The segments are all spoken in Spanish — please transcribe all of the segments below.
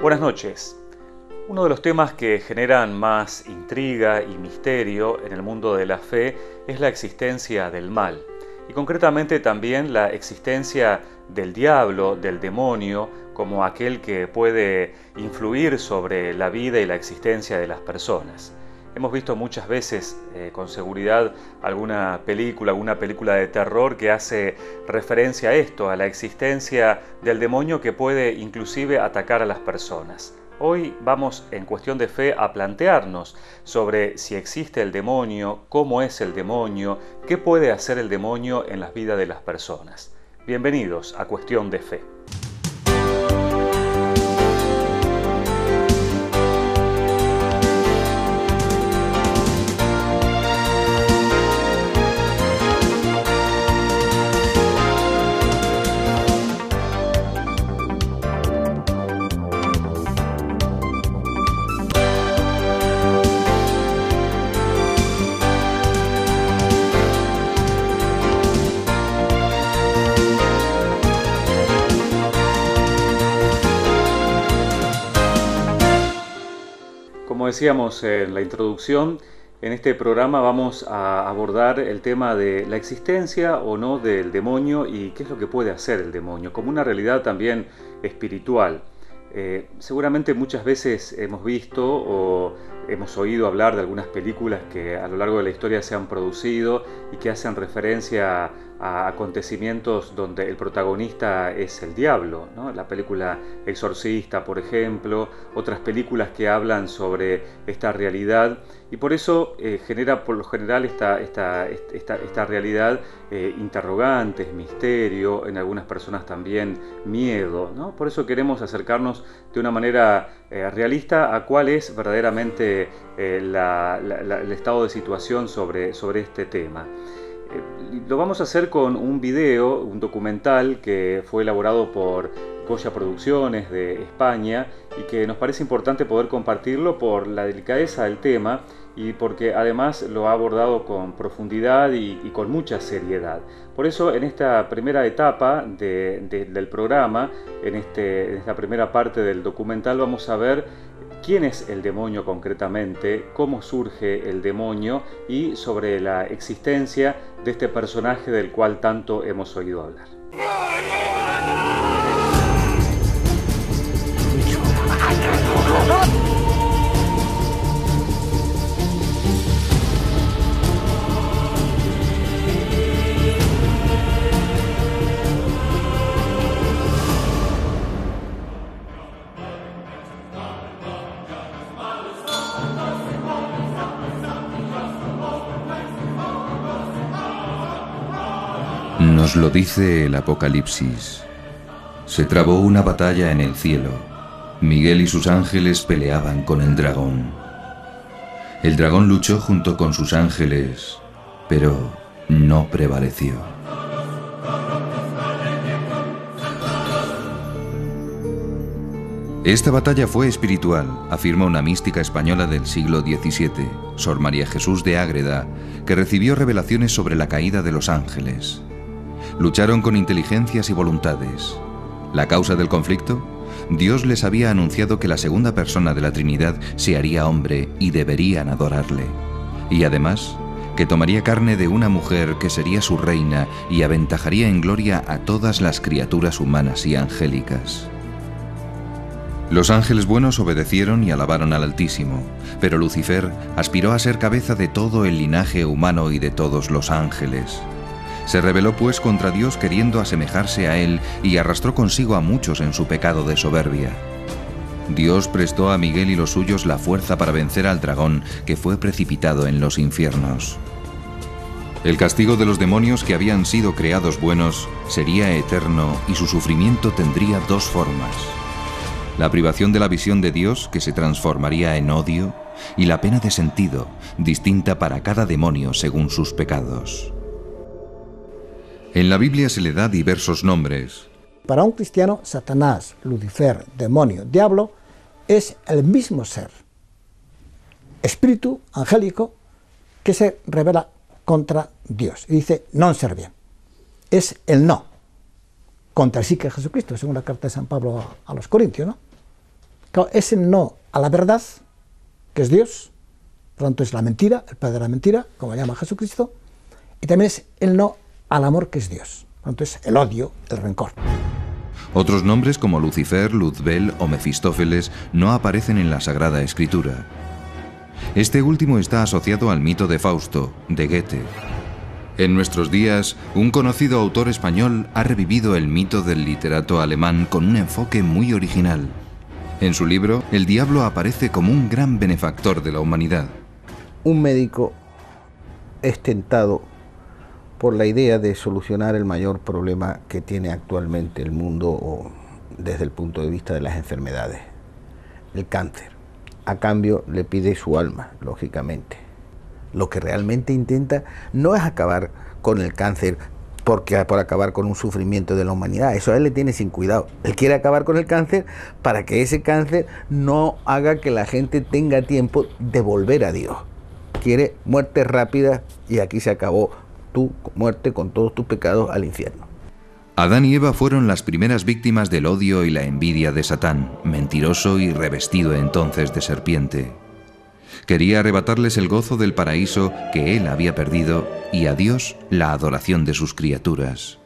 Buenas noches. Uno de los temas que generan más intriga y misterio en el mundo de la fe es la existencia del mal, y concretamente también la existencia del diablo, del demonio, como aquel que puede influir sobre la vida y la existencia de las personas. Hemos visto muchas veces, con seguridad, alguna película de terror que hace referencia a esto, a la existencia del demonio que puede inclusive atacar a las personas. Hoy vamos en cuestión de fe a plantearnos sobre si existe el demonio, cómo es el demonio, qué puede hacer el demonio en las vidas de las personas. Bienvenidos a Cuestión de Fe. Como decíamos en la introducción, en este programa vamos a abordar el tema de la existencia o no del demonio y qué es lo que puede hacer el demonio, como una realidad también espiritual. Seguramente muchas veces hemos visto o hemos oído hablar de algunas películas que a lo largo de la historia se han producido y que hacen referencia a acontecimientos donde el protagonista es el diablo, ¿no? La película Exorcista, por ejemplo, otras películas que hablan sobre esta realidad y por eso genera por lo general esta realidad interrogantes, misterio, en algunas personas también miedo, ¿no? Por eso queremos acercarnos de una manera realista a cuál es verdaderamente el estado de situación sobre este tema. Lo vamos a hacer con un video, un documental que fue elaborado por Goya Producciones de España y que nos parece importante poder compartirlo por la delicadeza del tema y porque además lo ha abordado con profundidad y con mucha seriedad. Por eso en esta primera etapa del programa, en esta primera parte del documental vamos a ver quién es el demonio concretamente, cómo surge el demonio y sobre la existencia de este personaje del cual tanto hemos oído hablar. Nos lo dice el Apocalipsis. Se trabó una batalla en el cielo. Miguel y sus ángeles peleaban con el dragón. El dragón luchó junto con sus ángeles, pero no prevaleció. Esta batalla fue espiritual, afirma una mística española del siglo XVII, Sor María Jesús de Ágreda, que recibió revelaciones sobre la caída de los ángeles. Lucharon con inteligencias y voluntades. ¿La causa del conflicto? Dios les había anunciado que la segunda persona de la Trinidad se haría hombre y deberían adorarle. Y además, que tomaría carne de una mujer que sería su reina y aventajaría en gloria a todas las criaturas humanas y angélicas. Los ángeles buenos obedecieron y alabaron al Altísimo, pero Lucifer aspiró a ser cabeza de todo el linaje humano y de todos los ángeles. Se rebeló pues contra Dios queriendo asemejarse a él y arrastró consigo a muchos en su pecado de soberbia. Dios prestó a Miguel y los suyos la fuerza para vencer al dragón que fue precipitado en los infiernos. El castigo de los demonios que habían sido creados buenos sería eterno y su sufrimiento tendría dos formas: la privación de la visión de Dios, que se transformaría en odio, y la pena de sentido, distinta para cada demonio según sus pecados. En la Biblia se le da diversos nombres. Para un cristiano, Satanás, Lucifer, demonio, diablo, es el mismo ser, espíritu angélico, que se rebela contra Dios y dice non ser bien. Es el no contra el sí que Jesucristo, según la carta de San Pablo a los Corintios, ¿no? Claro, es el no a la verdad, que es Dios, por lo tanto es la mentira, el padre de la mentira, como llama Jesucristo, y también es el no al amor, que es Dios, por lo tanto es el odio, el rencor. Otros nombres como Lucifer, Luzbel o Mefistófeles no aparecen en la Sagrada Escritura. Este último está asociado al mito de Fausto, de Goethe. En nuestros días, un conocido autor español ha revivido el mito del literato alemán con un enfoque muy original. En su libro, el diablo aparece como un gran benefactor de la humanidad. Un médico es tentado por la idea de solucionar el mayor problema que tiene actualmente el mundo desde el punto de vista de las enfermedades, el cáncer. A cambio le pide su alma, lógicamente. Lo que realmente intenta no es acabar con el cáncer por acabar con un sufrimiento de la humanidad. Eso a él le tiene sin cuidado. Él quiere acabar con el cáncer para que ese cáncer no haga que la gente tenga tiempo de volver a Dios. Quiere muerte rápida y aquí se acabó tu muerte con todos tus pecados al infierno. Adán y Eva fueron las primeras víctimas del odio y la envidia de Satán, mentiroso y revestido entonces de serpiente. Quería arrebatarles el gozo del paraíso que él había perdido y a Dios la adoración de sus criaturas.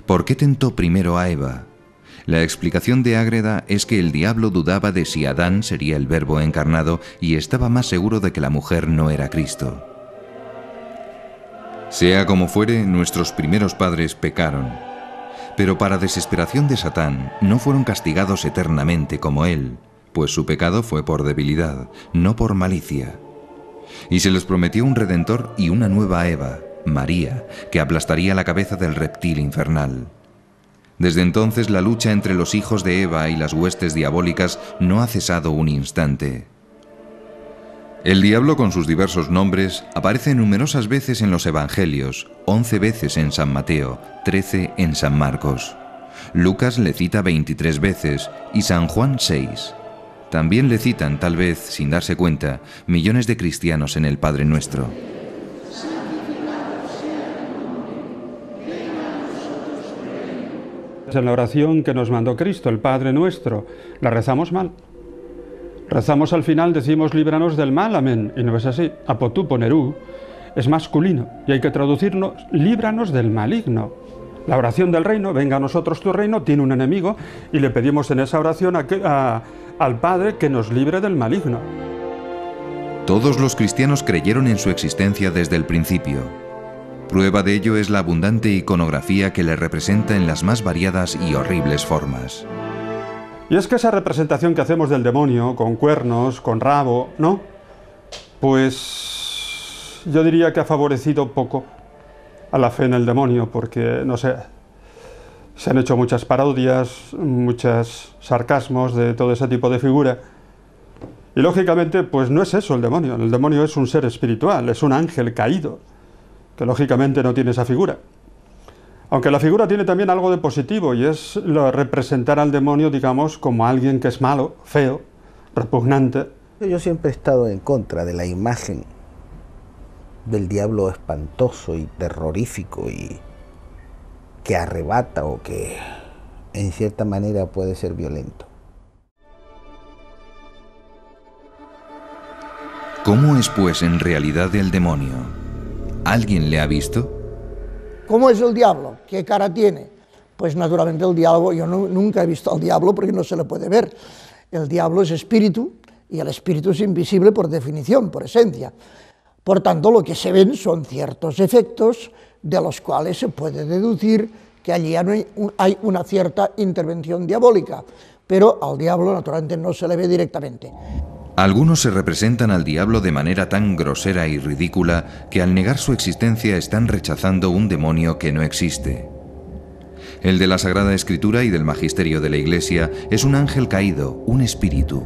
¿Por qué tentó primero a Eva? La explicación de Ágreda es que el diablo dudaba de si Adán sería el Verbo encarnado y estaba más seguro de que la mujer no era Cristo. Sea como fuere, nuestros primeros padres pecaron. Pero para desesperación de Satán, no fueron castigados eternamente como él, pues su pecado fue por debilidad, no por malicia. Y se les prometió un Redentor y una nueva Eva, María, que aplastaría la cabeza del reptil infernal. Desde entonces la lucha entre los hijos de Eva y las huestes diabólicas no ha cesado un instante. El diablo, con sus diversos nombres, aparece numerosas veces en los Evangelios, 11 veces en San Mateo, 13 en San Marcos. Lucas le cita 23 veces y San Juan 6. También le citan, tal vez sin darse cuenta, millones de cristianos en el Padre Nuestro. En la oración que nos mandó Cristo, el Padre Nuestro, la rezamos mal. Rezamos al final, decimos líbranos del mal, amén, y no es así. Apotú ponerú es masculino y hay que traducirlo líbranos del maligno. La oración del reino, venga a nosotros tu reino, tiene un enemigo y le pedimos en esa oración al Padre que nos libre del maligno. Todos los cristianos creyeron en su existencia desde el principio. Prueba de ello es la abundante iconografía que le representa en las más variadas y horribles formas. Y es que esa representación que hacemos del demonio, con cuernos, con rabo, ¿no? Pues yo diría que ha favorecido poco a la fe en el demonio, porque, no sé, se han hecho muchas parodias, muchos sarcasmos de todo ese tipo de figura. Y lógicamente, pues no es eso el demonio es un ser espiritual, es un ángel caído, que lógicamente no tiene esa figura. Aunque la figura tiene también algo de positivo y es representar al demonio, digamos, como alguien que es malo, feo, repugnante. Yo siempre he estado en contra de la imagen del diablo espantoso y terrorífico y que arrebata o que en cierta manera puede ser violento. ¿Cómo es pues en realidad el demonio? ¿Alguien le ha visto? ¿Cómo es el diablo? ¿Qué cara tiene? Pues naturalmente el diablo, yo nunca he visto al diablo porque no se le puede ver. El diablo es espíritu y el espíritu es invisible por definición, por esencia. Por tanto, lo que se ven son ciertos efectos de los cuales se puede deducir que allí hay una cierta intervención diabólica, pero al diablo naturalmente no se le ve directamente. Algunos se representan al diablo de manera tan grosera y ridícula que al negar su existencia están rechazando un demonio que no existe. El de la Sagrada Escritura y del Magisterio de la Iglesia es un ángel caído, un espíritu.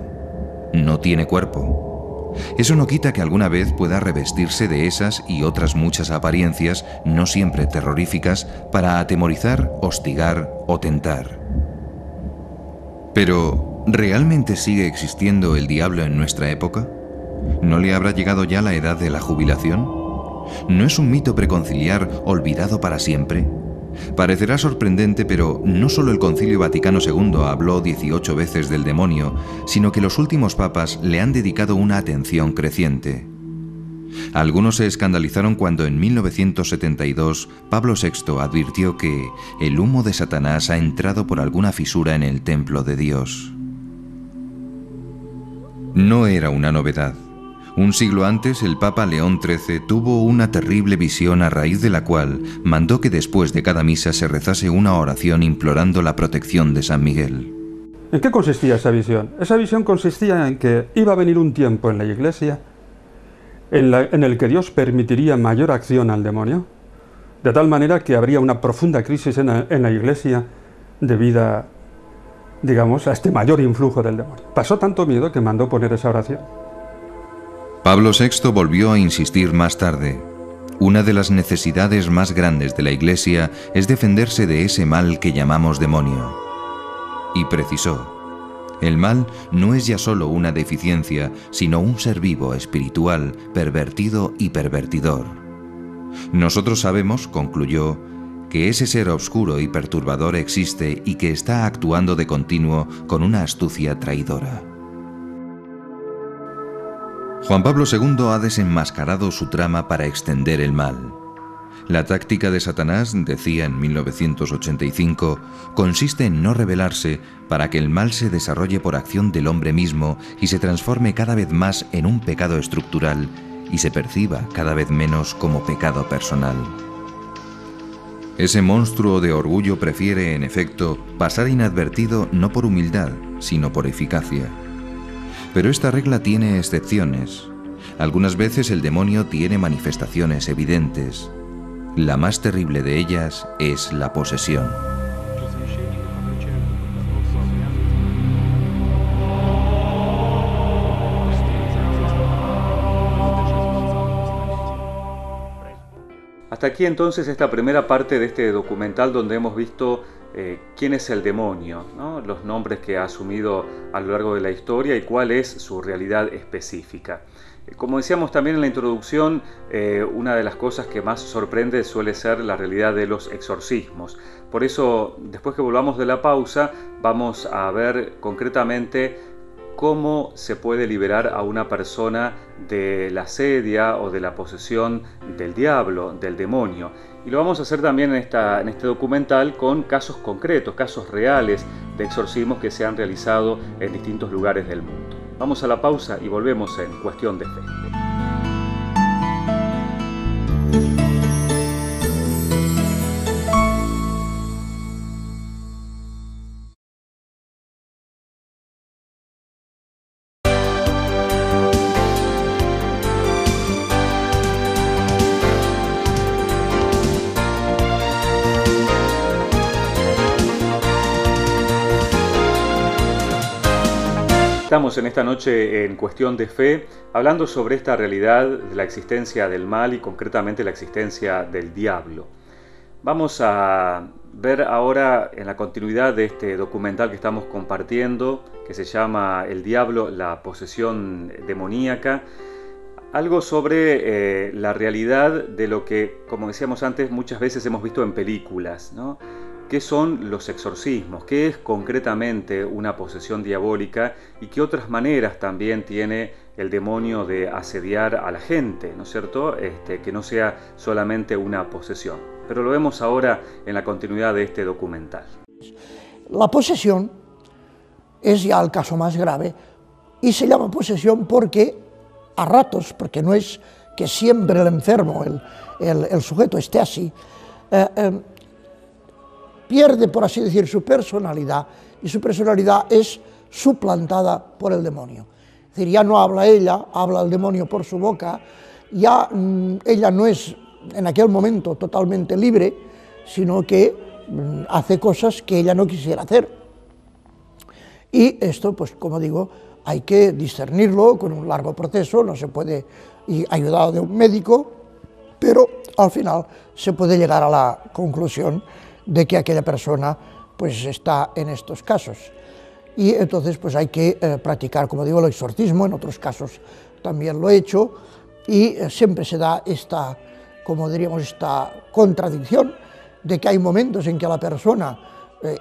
No tiene cuerpo. Eso no quita que alguna vez pueda revestirse de esas y otras muchas apariencias, no siempre terroríficas, para atemorizar, hostigar o tentar. Pero, ¿realmente sigue existiendo el diablo en nuestra época? ¿No le habrá llegado ya la edad de la jubilación? ¿No es un mito preconciliar olvidado para siempre? Parecerá sorprendente, pero no solo el Concilio Vaticano II habló 18 veces del demonio, sino que los últimos papas le han dedicado una atención creciente. Algunos se escandalizaron cuando en 1972 Pablo VI advirtió que el humo de Satanás ha entrado por alguna fisura en el templo de Dios. No era una novedad. Un siglo antes, el Papa León XIII tuvo una terrible visión a raíz de la cual mandó que después de cada misa se rezase una oración implorando la protección de San Miguel. ¿En qué consistía esa visión? Esa visión consistía en que iba a venir un tiempo en la Iglesia en el que Dios permitiría mayor acción al demonio, de tal manera que habría una profunda crisis en la Iglesia debido, digamos, a este mayor influjo del demonio. Pasó tanto miedo que mandó poner esa oración. Pablo VI volvió a insistir más tarde. Una de las necesidades más grandes de la Iglesia es defenderse de ese mal que llamamos demonio. Y precisó: el mal no es ya solo una deficiencia, sino un ser vivo, espiritual, pervertido y pervertidor. Nosotros sabemos, concluyó, que ese ser oscuro y perturbador existe y que está actuando de continuo con una astucia traidora. Juan Pablo II ha desenmascarado su trama para extender el mal. La táctica de Satanás, decía en 1985, consiste en no rebelarse para que el mal se desarrolle por acción del hombre mismo y se transforme cada vez más en un pecado estructural y se perciba cada vez menos como pecado personal. Ese monstruo de orgullo prefiere, en efecto, pasar inadvertido no por humildad, sino por eficacia. Pero esta regla tiene excepciones. Algunas veces el demonio tiene manifestaciones evidentes. La más terrible de ellas es la posesión. Hasta aquí entonces esta primera parte de este documental donde hemos visto quién es el demonio, ¿no? Los nombres que ha asumido a lo largo de la historia y cuál es su realidad específica. Como decíamos también en la introducción, una de las cosas que más sorprende suele ser la realidad de los exorcismos. Por eso, después que volvamos de la pausa, vamos a ver concretamente cómo se puede liberar a una persona de la sedia o de la posesión del diablo, del demonio. Y lo vamos a hacer también en este documental con casos concretos, casos reales de exorcismos que se han realizado en distintos lugares del mundo. Vamos a la pausa y volvemos en Cuestión de Fe. Estamos en esta noche en Cuestión de Fe hablando sobre esta realidad de la existencia del mal y concretamente la existencia del diablo. Vamos a ver ahora en la continuidad de este documental que estamos compartiendo, que se llama El diablo, la posesión demoníaca, algo sobre la realidad de lo que, como decíamos antes, muchas veces hemos visto en películas, ¿no? ¿Qué son los exorcismos? ¿Qué es concretamente una posesión diabólica? ¿Y qué otras maneras también tiene el demonio de asediar a la gente, ¿no es cierto? Que no sea solamente una posesión. Pero lo vemos ahora en la continuidad de este documental. La posesión es ya el caso más grave y se llama posesión porque a ratos, porque no es que siempre el enfermo, el sujeto esté así, pierde, por así decir, su personalidad, y su personalidad es suplantada por el demonio. Es decir, ya no habla ella, habla el demonio por su boca, ya ella no es en aquel momento totalmente libre, sino que hace cosas que ella no quisiera hacer. Y esto, pues como digo, hay que discernirlo con un largo proceso, no se puede, y ayudado de un médico, pero al final se puede llegar a la conclusión de que aquella persona pues está en estos casos. Y entonces pues hay que practicar, como digo, el exorcismo, en otros casos también lo he hecho, y siempre se da esta, como diríamos, esta contradicción de que hay momentos en que la persona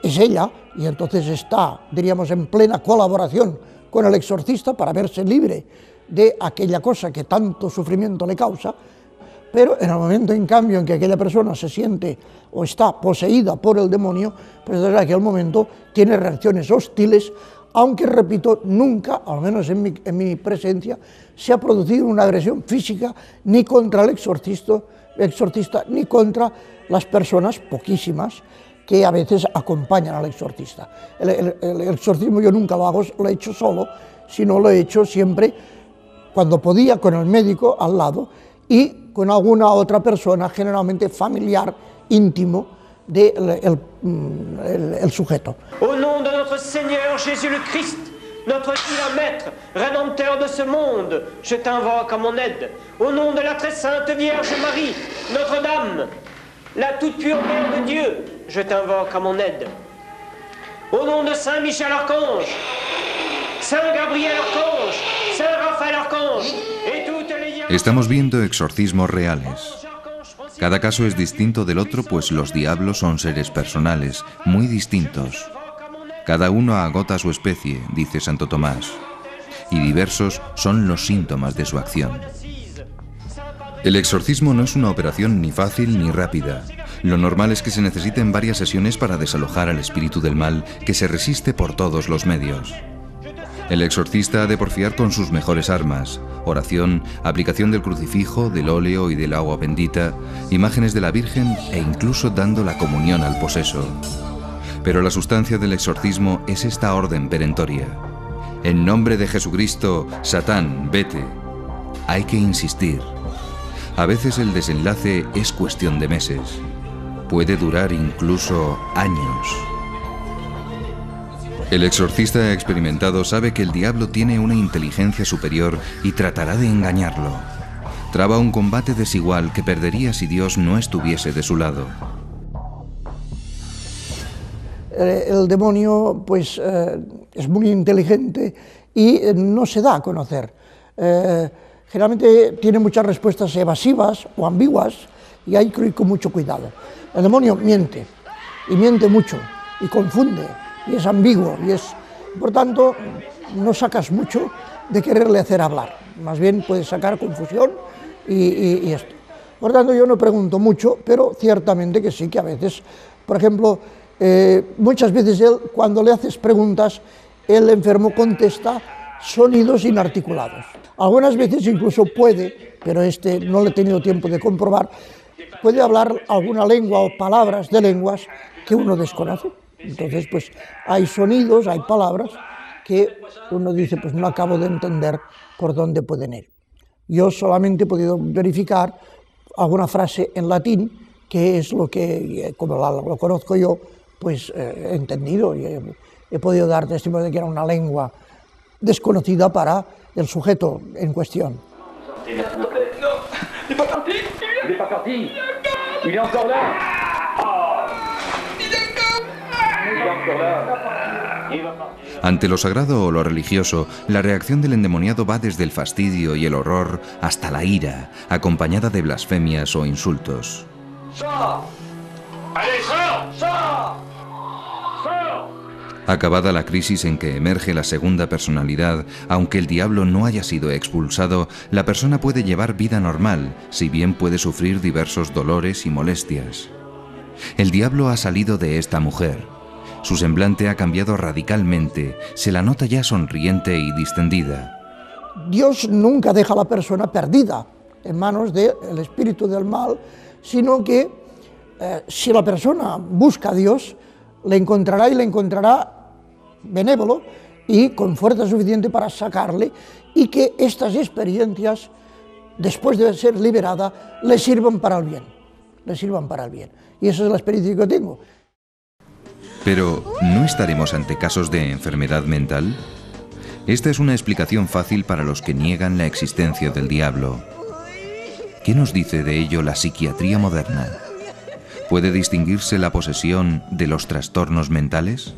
es ella y entonces está, diríamos, en plena colaboración con el exorcista para verse libre de aquella cosa que tanto sufrimiento le causa, pero en el momento, en cambio, en que aquella persona se siente o está poseída por el demonio, pues desde aquel momento tiene reacciones hostiles, aunque, repito, nunca, al menos en mi presencia, se ha producido una agresión física ni contra el exorcista ni contra las personas, poquísimas, que a veces acompañan al exorcista. El exorcismo yo nunca lo hago, lo he hecho solo, sino lo he hecho siempre cuando podía con el médico al lado y con alguna otra persona, generalmente familiar, íntimo, del el sujeto. Au nom de notre Seigneur Jésus le Christ, notre divin Maître, Rédempteur de ce monde, je t'invoque à mon aide. Au nom de la très sainte Vierge Marie, Notre-Dame, la toute pure Mère de Dieu, je t'invoque à mon aide. Au nom de Saint Michel Archange, Saint Gabriel Archange, Saint Raphaël Archange et toutes les... Estamos viendo exorcismos reales. Cada caso es distinto del otro, pues los diablos son seres personales, muy distintos. Cada uno agota su especie, dice Santo Tomás, y diversos son los síntomas de su acción. El exorcismo no es una operación ni fácil ni rápida. Lo normal es que se necesiten varias sesiones para desalojar al espíritu del mal, que se resiste por todos los medios. El exorcista ha de porfiar con sus mejores armas: oración, aplicación del crucifijo, del óleo y del agua bendita, imágenes de la Virgen e incluso dando la comunión al poseso. Pero la sustancia del exorcismo es esta orden perentoria: en nombre de Jesucristo, Satán, vete. Hay que insistir. A veces el desenlace es cuestión de meses. Puede durar incluso años. El exorcista experimentado sabe que el diablo tiene una inteligencia superior y tratará de engañarlo. Traba un combate desigual que perdería si Dios no estuviese de su lado. El demonio, pues, es muy inteligente y no se da a conocer. Generalmente tiene muchas respuestas evasivas o ambiguas y hay que ir con mucho cuidado. El demonio miente, y miente mucho, y confunde, y es ambiguo, y es... Por tanto, no sacas mucho de quererle hacer hablar, más bien puedes sacar confusión y esto. Por tanto, yo no pregunto mucho, pero ciertamente que sí, que a veces, por ejemplo, muchas veces cuando le haces preguntas, el enfermo contesta sonidos inarticulados. Algunas veces incluso puede, pero no le he tenido tiempo de comprobar, puede hablar alguna lengua o palabras de lenguas que uno desconoce. Entonces, pues hay sonidos, hay palabras que uno dice, pues no acabo de entender por dónde pueden ir. Yo solamente he podido verificar alguna frase en latín, que es lo que, como lo conozco yo, pues he entendido y he podido dar testimonio de que era una lengua desconocida para el sujeto en cuestión. Ante lo sagrado o lo religioso, la reacción del endemoniado va desde el fastidio y el horror hasta la ira, acompañada de blasfemias o insultos. Acabada la crisis en que emerge la segunda personalidad, aunque el diablo no haya sido expulsado, la persona puede llevar vida normal, si bien puede sufrir diversos dolores y molestias. El diablo ha salido de esta mujer. Su semblante ha cambiado radicalmente, se la nota ya sonriente y distendida. Dios nunca deja a la persona perdida en manos del espíritu del mal, sino que si la persona busca a Dios, le encontrará y le encontrará benévolo y con fuerza suficiente para sacarle y que estas experiencias, después de ser liberada, le sirvan para el bien. Le sirvan para el bien. Y esa es la experiencia que tengo. Pero, ¿no estaremos ante casos de enfermedad mental? Esta es una explicación fácil para los que niegan la existencia del diablo. ¿Qué nos dice de ello la psiquiatría moderna? ¿Puede distinguirse la posesión de los trastornos mentales?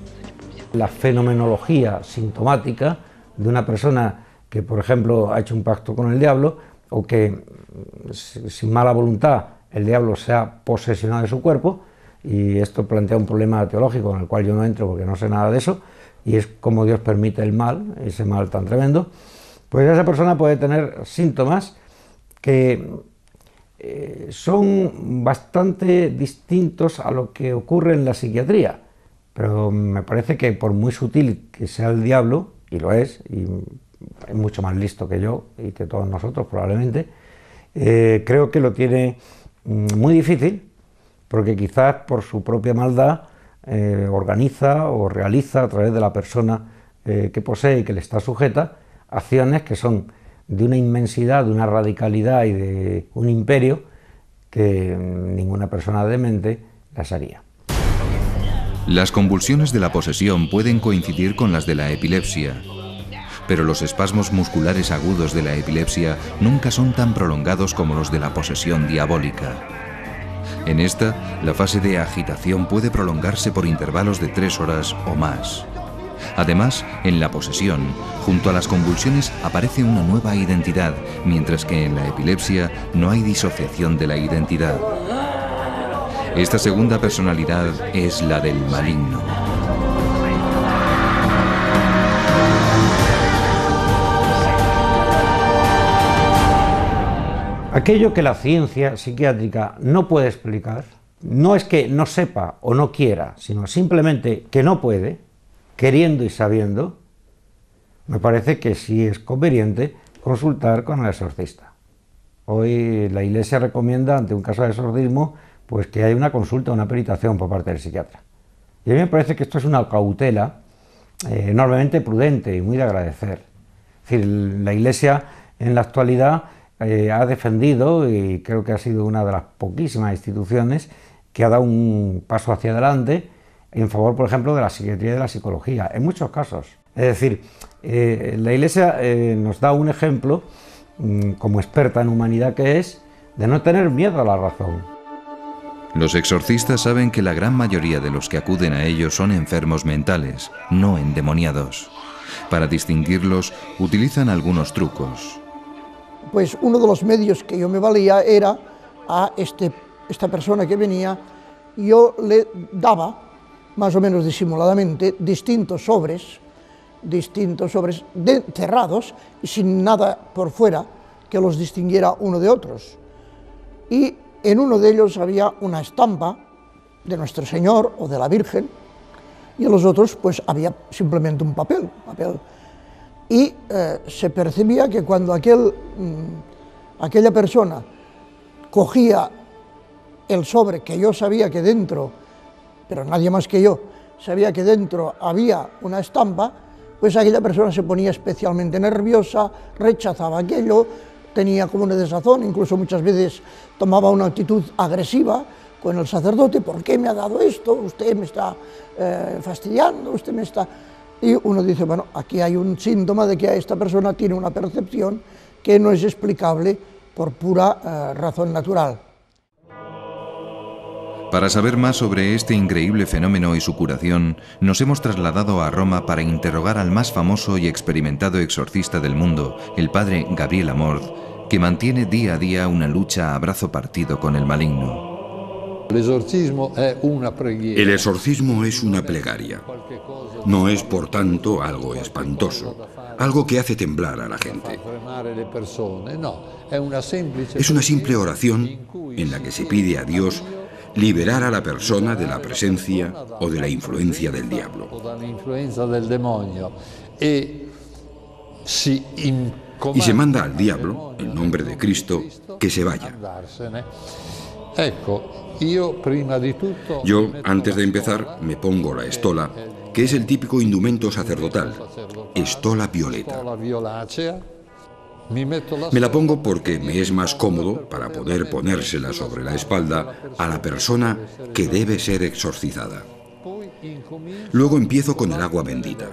La fenomenología sintomática de una persona que, por ejemplo, ha hecho un pacto con el diablo o que, sin mala voluntad, el diablo se ha posesionado de su cuerpo y esto plantea un problema teológico en el cual yo no entro porque no sé nada de eso, y es cómo Dios permite el mal, ese mal tan tremendo, pues esa persona puede tener síntomas que son bastante distintos a lo que ocurre en la psiquiatría, pero me parece que por muy sutil que sea el diablo, y lo es, y es mucho más listo que yo y que todos nosotros probablemente, creo que lo tiene muy difícil, porque quizás por su propia maldad organiza o realiza a través de la persona que posee y que le está sujeta acciones que son de una inmensidad, de una radicalidad y de un imperio que ninguna persona demente las haría. Las convulsiones de la posesión pueden coincidir con las de la epilepsia, pero los espasmos musculares agudos de la epilepsia nunca son tan prolongados como los de la posesión diabólica. En esta, la fase de agitación puede prolongarse por intervalos de 3 horas o más. Además, en la posesión, junto a las convulsiones aparece una nueva identidad, mientras que en la epilepsia no hay disociación de la identidad. Esta segunda personalidad es la del maligno. Aquello que la ciencia psiquiátrica no puede explicar, no es que no sepa o no quiera, sino simplemente que no puede, queriendo y sabiendo, me parece que sí es conveniente consultar con el exorcista. Hoy la Iglesia recomienda, ante un caso de exorcismo, pues que haya una consulta, una peritación por parte del psiquiatra. Y a mí me parece que esto es una cautela enormemente prudente y muy de agradecer. Es decir, la Iglesia en la actualidad ha defendido, y creo que ha sido una de las poquísimas instituciones que ha dado un paso hacia adelante en favor, por ejemplo, de la psiquiatría y de la psicología, en muchos casos. Es decir, la Iglesia nos da un ejemplo, como experta en humanidad que es, de no tener miedo a la razón. Los exorcistas saben que la gran mayoría de los que acuden a ellos son enfermos mentales, no endemoniados. Para distinguirlos, utilizan algunos trucos. Pues uno de los medios que yo me valía era a esta persona que venía, yo le daba, más o menos disimuladamente, distintos sobres cerrados y sin nada por fuera que los distinguiera uno de otros. Y en uno de ellos había una estampa de Nuestro Señor o de la Virgen, y en los otros pues había simplemente un papel. Y se percibía que cuando aquella persona cogía el sobre, que yo sabía que dentro, pero nadie más que yo, sabía que dentro había una estampa, pues aquella persona se ponía especialmente nerviosa, rechazaba aquello, tenía como una desazón, incluso muchas veces tomaba una actitud agresiva con el sacerdote. ¿Por qué me ha dado esto? Usted me está fastidiando, usted me está... Y uno dice, bueno, aquí hay un síntoma de que esta persona tiene una percepción que no es explicable por pura razón natural. Para saber más sobre este increíble fenómeno y su curación, nos hemos trasladado a Roma para interrogar al más famoso y experimentado exorcista del mundo, el padre Gabriel Amorth, que mantiene día a día una lucha a brazo partido con el maligno. El exorcismo es una plegaria. No es, por tanto, algo espantoso, algo que hace temblar a la gente. Es una simple oración en la que se pide a Dios liberar a la persona de la presencia o de la influencia del diablo. Y se manda al diablo, en nombre de Cristo, que se vaya. Yo, antes de empezar, me pongo la estola, que es el típico indumento sacerdotal, estola violeta. Me la pongo porque me es más cómodo para poder ponérsela sobre la espalda a la persona que debe ser exorcizada. Luego empiezo con el agua bendita.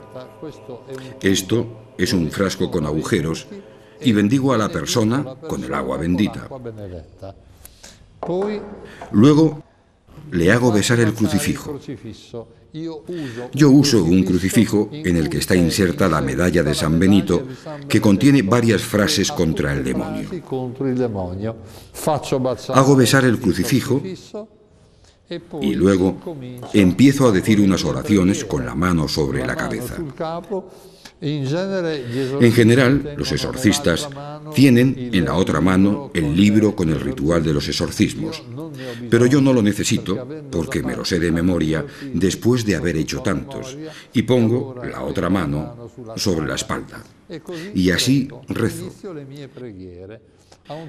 Esto es un frasco con agujeros y bendigo a la persona con el agua bendita. Luego le hago besar el crucifijo. Yo uso un crucifijo en el que está inserta la medalla de San Benito, que contiene varias frases contra el demonio. Hago besar el crucifijo Y luego empiezo a decir unas oraciones con la mano sobre la cabeza. En general, los exorcistas tienen en la otra mano el libro con el ritual de los exorcismos, pero yo no lo necesito porque me lo sé de memoria después de haber hecho tantos, y pongo la otra mano sobre la espalda. Y así rezo.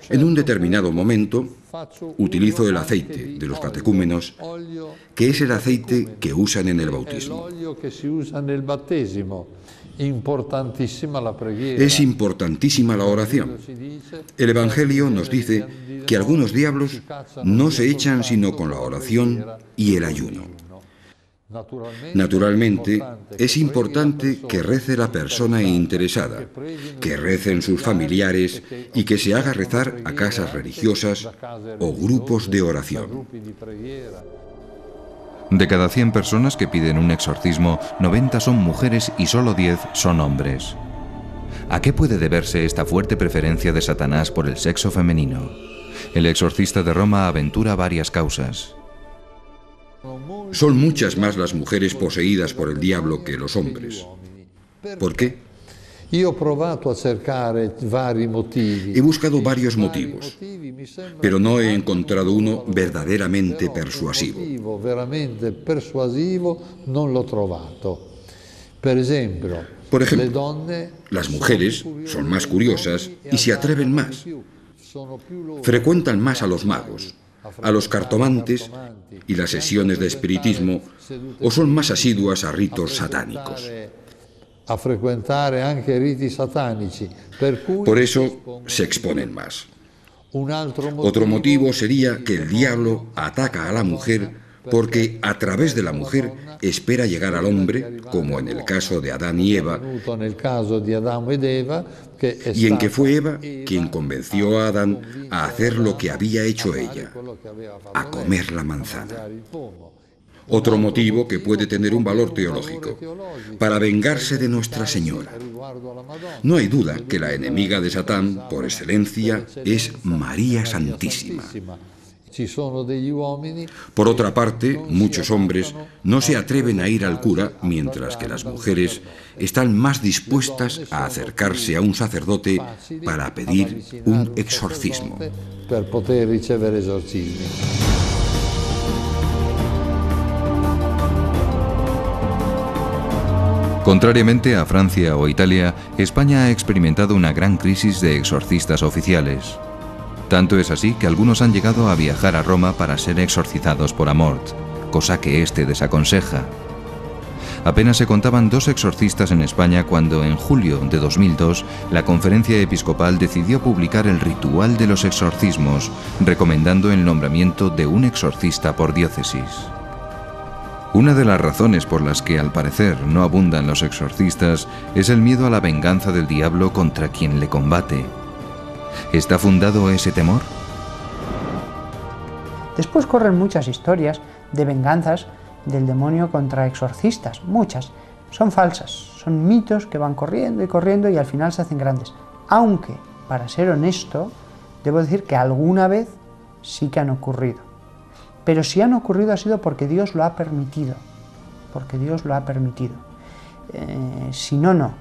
En un determinado momento utilizo el aceite de los catecúmenos, que es el aceite que usan en el bautismo. Es importantísima la oración. El Evangelio nos dice que algunos diablos no se echan sino con la oración y el ayuno. Naturalmente, es importante que rece la persona interesada, que recen sus familiares y que se haga rezar a casas religiosas o grupos de oración. De cada 100 personas que piden un exorcismo, 90 son mujeres y solo 10 son hombres. ¿A qué puede deberse esta fuerte preferencia de Satanás por el sexo femenino? El exorcista de Roma aventura varias causas. Son muchas más las mujeres poseídas por el diablo que los hombres. ¿Por qué? He buscado varios motivos, pero no he encontrado uno verdaderamente persuasivo. Por ejemplo, las mujeres son más curiosas y se atreven más. Frecuentan más a los magos, a los cartomantes y las sesiones de espiritismo, o son más asiduas a ritos satánicos. Por eso se exponen más. Otro motivo sería que el diablo ataca a la mujer porque a través de la mujer espera llegar al hombre, como en el caso de Adán y Eva, y en que fue Eva quien convenció a Adán a hacer lo que había hecho ella, a comer la manzana. Otro motivo que puede tener un valor teológico, para vengarse de Nuestra Señora. No hay duda que la enemiga de Satán, por excelencia, es María Santísima. Por otra parte, muchos hombres no se atreven a ir al cura, mientras que las mujeres están más dispuestas a acercarse a un sacerdote para pedir un exorcismo. Contrariamente a Francia o Italia, España ha experimentado una gran crisis de exorcistas oficiales. Tanto es así que algunos han llegado a viajar a Roma para ser exorcizados por Amort, cosa que éste desaconseja. Apenas se contaban 2 exorcistas en España cuando, en julio de 2002, la Conferencia Episcopal decidió publicar el ritual de los exorcismos, recomendando el nombramiento de un exorcista por diócesis. Una de las razones por las que, al parecer, no abundan los exorcistas es el miedo a la venganza del diablo contra quien le combate. ¿Está fundado ese temor? Después corren muchas historias de venganzas del demonio contra exorcistas, muchas. Son falsas, son mitos que van corriendo y al final se hacen grandes. Aunque, para ser honesto, debo decir que alguna vez sí que han ocurrido. Pero si han ocurrido ha sido porque Dios lo ha permitido. Porque Dios lo ha permitido. Si no, no.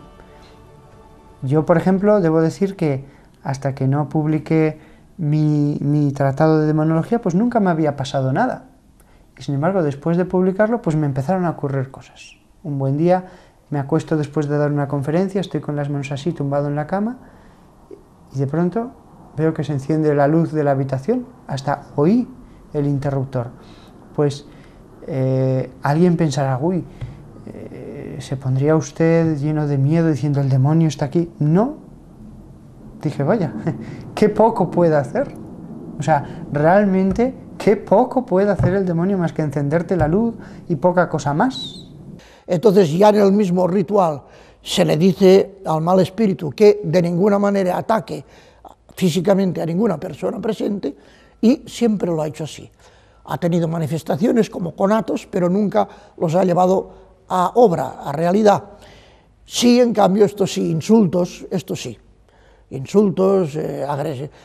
Yo, por ejemplo, debo decir que hasta que no publiqué mi tratado de demonología, pues nunca me había pasado nada. Y sin embargo, después de publicarlo, pues me empezaron a ocurrir cosas. Un buen día me acuesto después de dar una conferencia, estoy con las manos así, tumbado en la cama, y de pronto veo que se enciende la luz de la habitación, hasta oí el interruptor. Pues alguien pensará, uy, ¿se pondría usted lleno de miedo diciendo el demonio está aquí? No. Dije, vaya, qué poco puede hacer. O sea, realmente, qué poco puede hacer el demonio más que encenderte la luz y poca cosa más. Entonces ya en el mismo ritual se le dice al mal espíritu que de ninguna manera ataque físicamente a ninguna persona presente, y siempre lo ha hecho así. Ha tenido manifestaciones como conatos, pero nunca los ha llevado a obra, a realidad. Sí, en cambio, esto sí, insultos, esto sí. Insultos,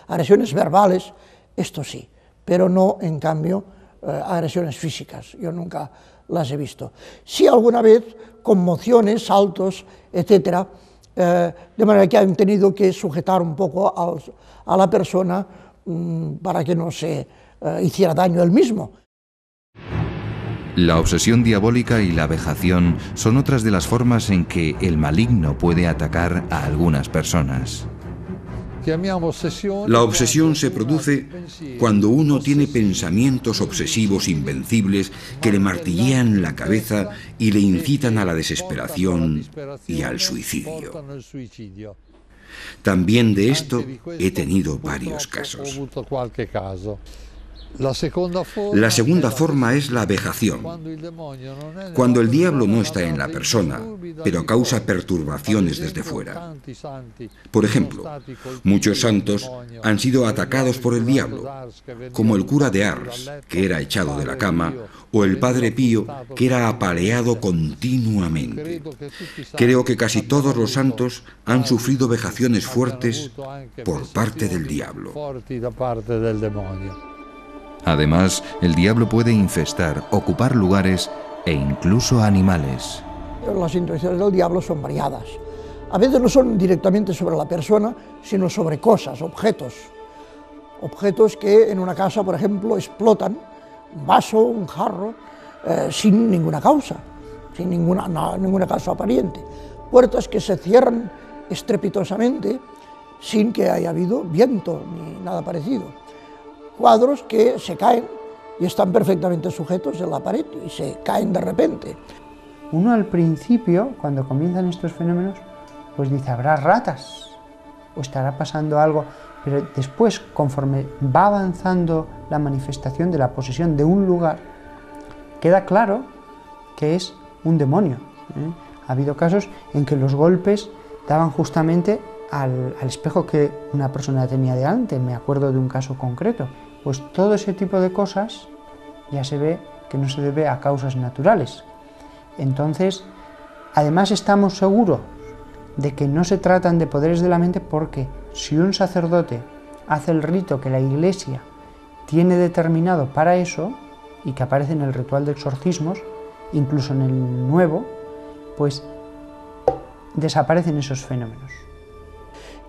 agresiones verbales, esto sí. Pero no, en cambio, agresiones físicas, yo nunca las he visto. Sí alguna vez conmociones, saltos, etcétera, de manera que han tenido que sujetar un poco a la persona para que no se hiciera daño él mismo. La obsesión diabólica y la vejación son otras de las formas en que el maligno puede atacar a algunas personas. La obsesión se produce cuando uno tiene pensamientos obsesivos invencibles que le martillean la cabeza y le incitan a la desesperación y al suicidio. También de esto he tenido varios casos. La segunda forma es la vejación, cuando el diablo no está en la persona, pero causa perturbaciones desde fuera. Por ejemplo, muchos santos han sido atacados por el diablo, como el cura de Ars, que era echado de la cama, o el padre Pío, que era apaleado continuamente. Creo que casi todos los santos han sufrido vejaciones fuertes por parte del diablo. Además, el diablo puede infestar, ocupar lugares e incluso animales. Las intenciones del diablo son variadas. A veces no son directamente sobre la persona, sino sobre cosas, objetos. Objetos que en una casa, por ejemplo, explotan, un vaso, un jarro, sin ninguna causa, sin ninguna causa aparente. Puertas que se cierran estrepitosamente sin que haya habido viento ni nada parecido. Cuadros que se caen y están perfectamente sujetos en la pared y se caen de repente. Uno al principio, cuando comienzan estos fenómenos, pues dice, habrá ratas o estará pasando algo, pero después, conforme va avanzando la manifestación de la posesión de un lugar, queda claro que es un demonio. Ha habido casos en que los golpes daban justamente al espejo que una persona tenía delante, me acuerdo de un caso concreto. Pues todo ese tipo de cosas ya se ve que no se debe a causas naturales. Entonces, además estamos seguros de que no se tratan de poderes de la mente, porque si un sacerdote hace el rito que la Iglesia tiene determinado para eso, y que aparece en el ritual de exorcismos, incluso en el nuevo, pues desaparecen esos fenómenos.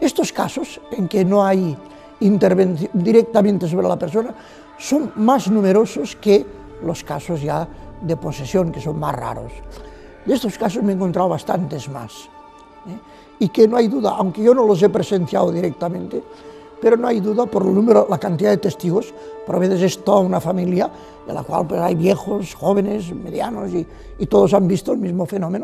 Estos casos en que no hay intervención directamente sobre la persona son más numerosos que los casos ya de posesión, que son más raros. De estos casos me he encontrado bastantes más, y que no hay duda, aunque yo no los he presenciado directamente, pero no hay duda por el número, la cantidad de testigos, por a veces es toda una familia, en la cual pues, hay viejos, jóvenes, medianos, y todos han visto el mismo fenómeno.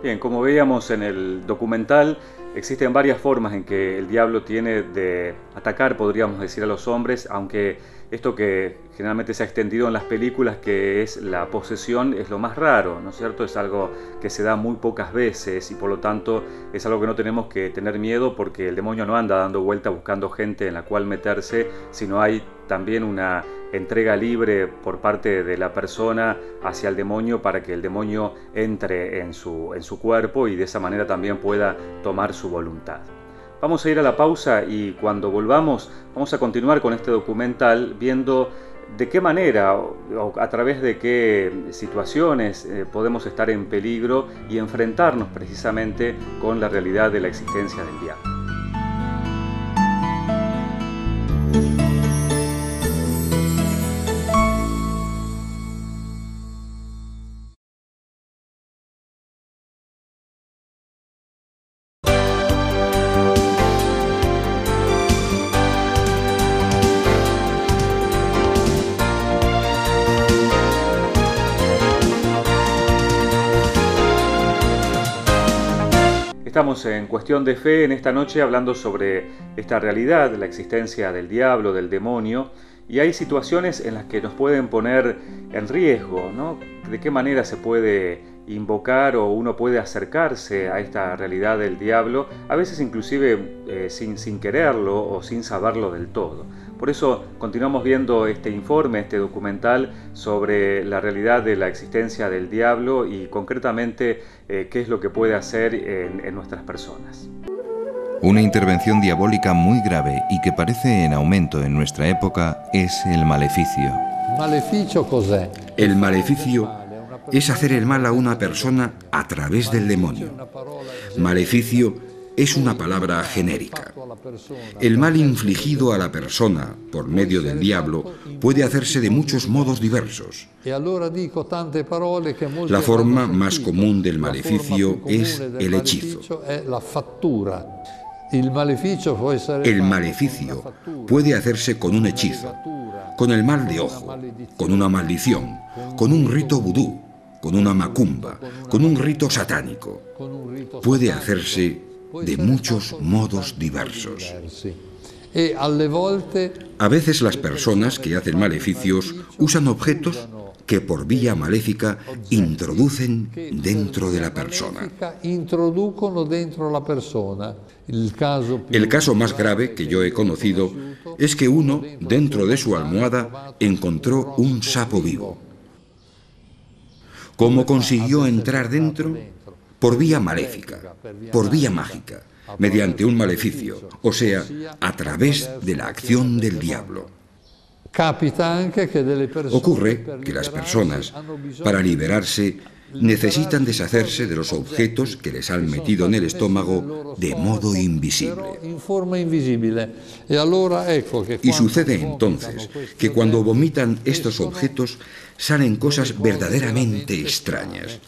Bien, como veíamos en el documental, existen varias formas en que el diablo tiene de atacar, podríamos decir, a los hombres, aunque esto que generalmente se ha extendido en las películas, que es la posesión, es lo más raro, ¿no es cierto? Es algo que se da muy pocas veces y por lo tanto es algo que no tenemos que tener miedo, porque el demonio no anda dando vuelta buscando gente en la cual meterse, sino hay también una entrega libre por parte de la persona hacia el demonio para que el demonio entre en su cuerpo y de esa manera también pueda tomar su voluntad. Vamos a ir a la pausa y cuando volvamos vamos a continuar con este documental viendo de qué manera o a través de qué situaciones podemos estar en peligro y enfrentarnos precisamente con la realidad de la existencia del diablo. Estamos en Cuestión de Fe en esta noche hablando sobre esta realidad, la existencia del diablo, del demonio, y hay situaciones en las que nos pueden poner en riesgo, ¿no? ¿De qué manera se puede invocar o uno puede acercarse a esta realidad del diablo? A veces inclusive sin quererlo o sin saberlo del todo. Por eso continuamos viendo este informe, este documental sobre la realidad de la existencia del diablo y concretamente qué es lo que puede hacer en nuestras personas. Una intervención diabólica muy grave y que parece en aumento en nuestra época es el maleficio. El maleficio es hacer el mal a una persona a través del demonio. Maleficio es una palabra genérica. El mal infligido a la persona por medio del diablo puede hacerse de muchos modos diversos. La forma más común del maleficio es el hechizo. El maleficio puede hacerse con un hechizo, con el mal de ojo, con una maldición, con un rito vudú, con una macumba, con un rito satánico. Puede hacerse de muchos modos diversos. A veces las personas que hacen maleficios usan objetos que por vía maléfica introducen dentro de la persona. El caso más grave que yo he conocido es que uno, dentro de su almohada, encontró un sapo vivo. ¿Cómo consiguió entrar dentro? Por vía maléfica, por vía mágica, mediante un maleficio, o sea, a través de la acción del diablo. Ocurre que las personas, para liberarse, necesitan deshacerse de los objetos que les han metido en el estómago de modo invisible. Y sucede entonces que cuando vomitan estos objetos salen cosas verdaderamente extrañas.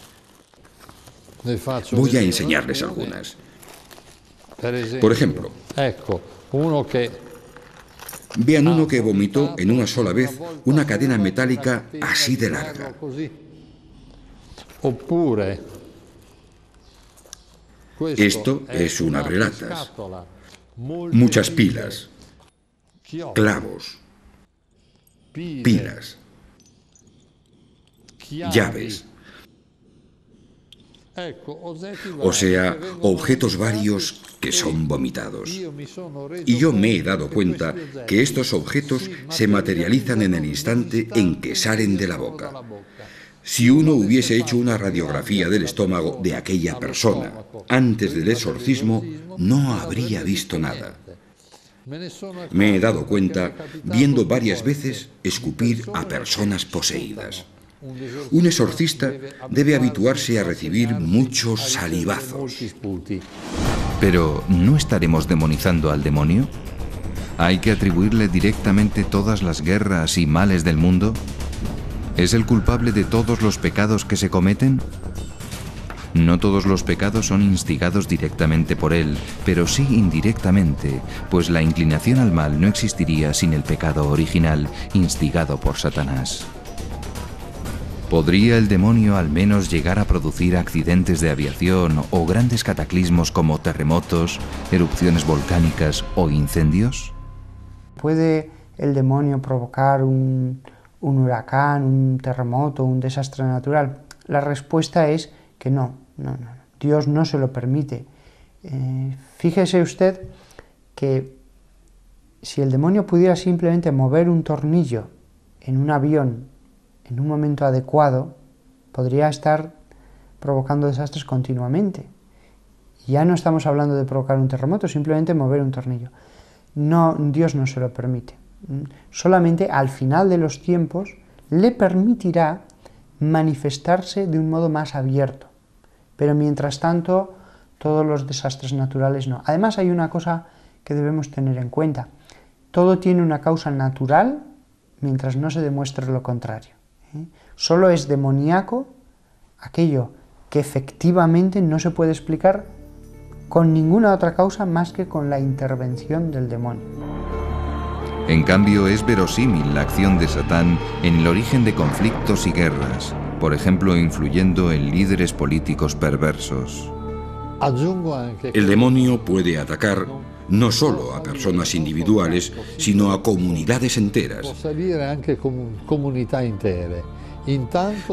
Voy a enseñarles algunas. Por ejemplo, vean uno que vomitó en una sola vez una cadena metálica así de larga. Esto es un abrelatas, muchas pilas, clavos, pilas, llaves, o sea, objetos varios que son vomitados. Y yo me he dado cuenta que estos objetos se materializan en el instante en que salen de la boca. Si uno hubiese hecho una radiografía del estómago de aquella persona antes del exorcismo, no habría visto nada. Me he dado cuenta viendo varias veces escupir a personas poseídas. Un exorcista debe habituarse a recibir muchos salivazos. Pero, ¿no estaremos demonizando al demonio? ¿Hay que atribuirle directamente todas las guerras y males del mundo? ¿Es el culpable de todos los pecados que se cometen? No todos los pecados son instigados directamente por él, pero sí indirectamente, pues la inclinación al mal no existiría sin el pecado original, instigado por Satanás. ¿Podría el demonio al menos llegar a producir accidentes de aviación o grandes cataclismos como terremotos, erupciones volcánicas o incendios? ¿Puede el demonio provocar un huracán, un terremoto, un desastre natural? La respuesta es que no. Dios no se lo permite. Fíjese usted que si el demonio pudiera simplemente mover un tornillo en un avión en un momento adecuado, podría estar provocando desastres continuamente. Ya no estamos hablando de provocar un terremoto, simplemente mover un tornillo. No, Dios no se lo permite. Solamente al final de los tiempos le permitirá manifestarse de un modo más abierto. Pero mientras tanto, todos los desastres naturales no. Además, hay una cosa que debemos tener en cuenta. Todo tiene una causa natural mientras no se demuestre lo contrario. Solo es demoníaco aquello que efectivamente no se puede explicar con ninguna otra causa más que con la intervención del demonio. En cambio, es verosímil la acción de Satán en el origen de conflictos y guerras, por ejemplo, influyendo en líderes políticos perversos. El demonio puede atacar no solo a personas individuales, sino a comunidades enteras.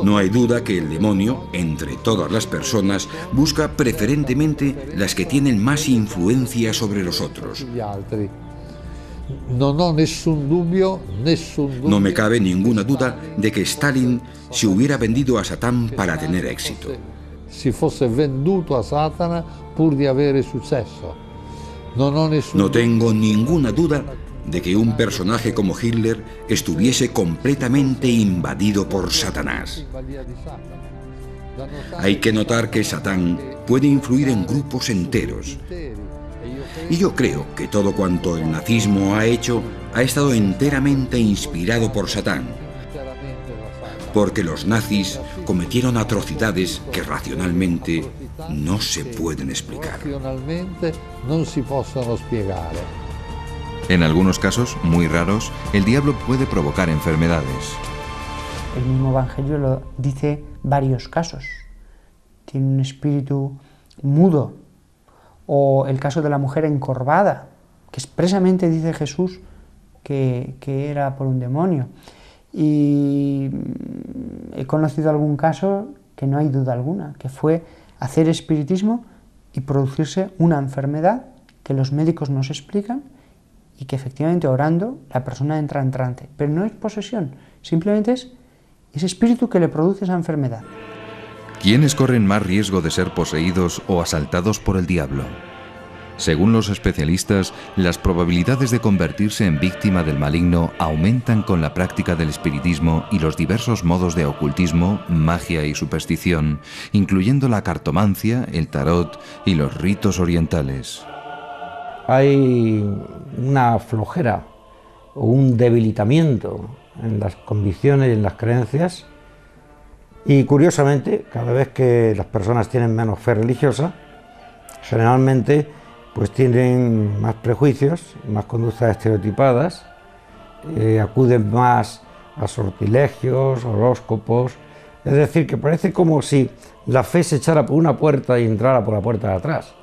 No hay duda que el demonio, entre todas las personas, busca preferentemente las que tienen más influencia sobre los otros. No me cabe ninguna duda de que Stalin se hubiera vendido a Satán para tener éxito. No tengo ninguna duda de que un personaje como Hitler estuviese completamente invadido por Satanás. Hay que notar que Satán puede influir en grupos enteros. Y yo creo que todo cuanto el nazismo ha hecho ha estado enteramente inspirado por Satán. Porque los nazis cometieron atrocidades que racionalmente no se pueden explicar. En algunos casos, muy raros, el diablo puede provocar enfermedades. El mismo Evangelio lo dice varios casos. Tiene un espíritu mudo. O el caso de la mujer encorvada, que expresamente dice Jesús que era por un demonio. Y he conocido algún caso que no hay duda alguna, que fue hacer espiritismo y producirse una enfermedad que los médicos no se explican y que efectivamente orando la persona entra en trance. Pero no es posesión, simplemente es ese espíritu que le produce esa enfermedad. ¿Quiénes corren más riesgo de ser poseídos o asaltados por el diablo? Según los especialistas, las probabilidades de convertirse en víctima del maligno aumentan con la práctica del espiritismo y los diversos modos de ocultismo, magia y superstición, incluyendo la cartomancia, el tarot y los ritos orientales. Hay una flojera o un debilitamiento en las convicciones y en las creencias, y curiosamente, cada vez que las personas tienen menos fe religiosa, generalmente pues tienen más prejuicios, más conductas estereotipadas, acuden más a sortilegios, horóscopos. Es decir, que parece como si la fe se echara por una puerta y entrara por la puerta de atrás.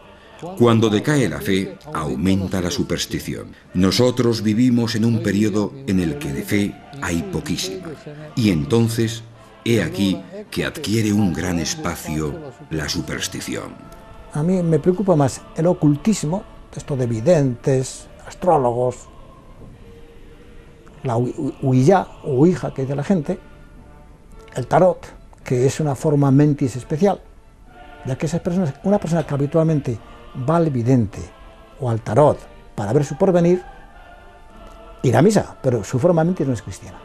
Cuando decae la fe, aumenta la superstición. Nosotros vivimos en un periodo en el que de fe hay poquísima. Y entonces, he aquí que adquiere un gran espacio la superstición. A mí me preocupa más el ocultismo, esto de videntes, astrólogos, la Ouija o Ouija que dice la gente, el tarot, que es una forma mentis especial, ya que esas personas, una persona que habitualmente va al vidente o al tarot para ver su porvenir, irá a misa, pero su forma mentis no es cristiana,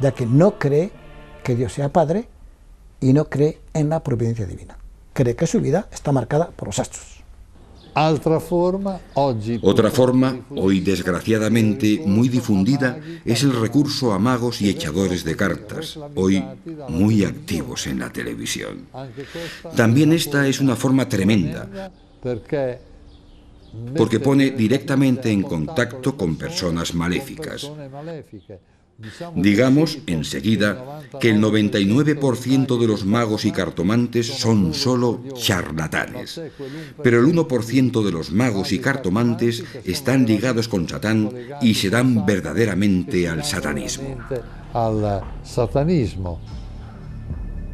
ya que no cree que Dios sea Padre y no cree en la providencia divina. Cree que su vida está marcada por los astros. Otra forma, hoy desgraciadamente muy difundida, es el recurso a magos y echadores de cartas, hoy muy activos en la televisión. También esta es una forma tremenda, porque pone directamente en contacto con personas maléficas. Digamos enseguida que el 99% de los magos y cartomantes son solo charlatanes, pero el 1% de los magos y cartomantes están ligados con Satán y se dan verdaderamente al satanismo.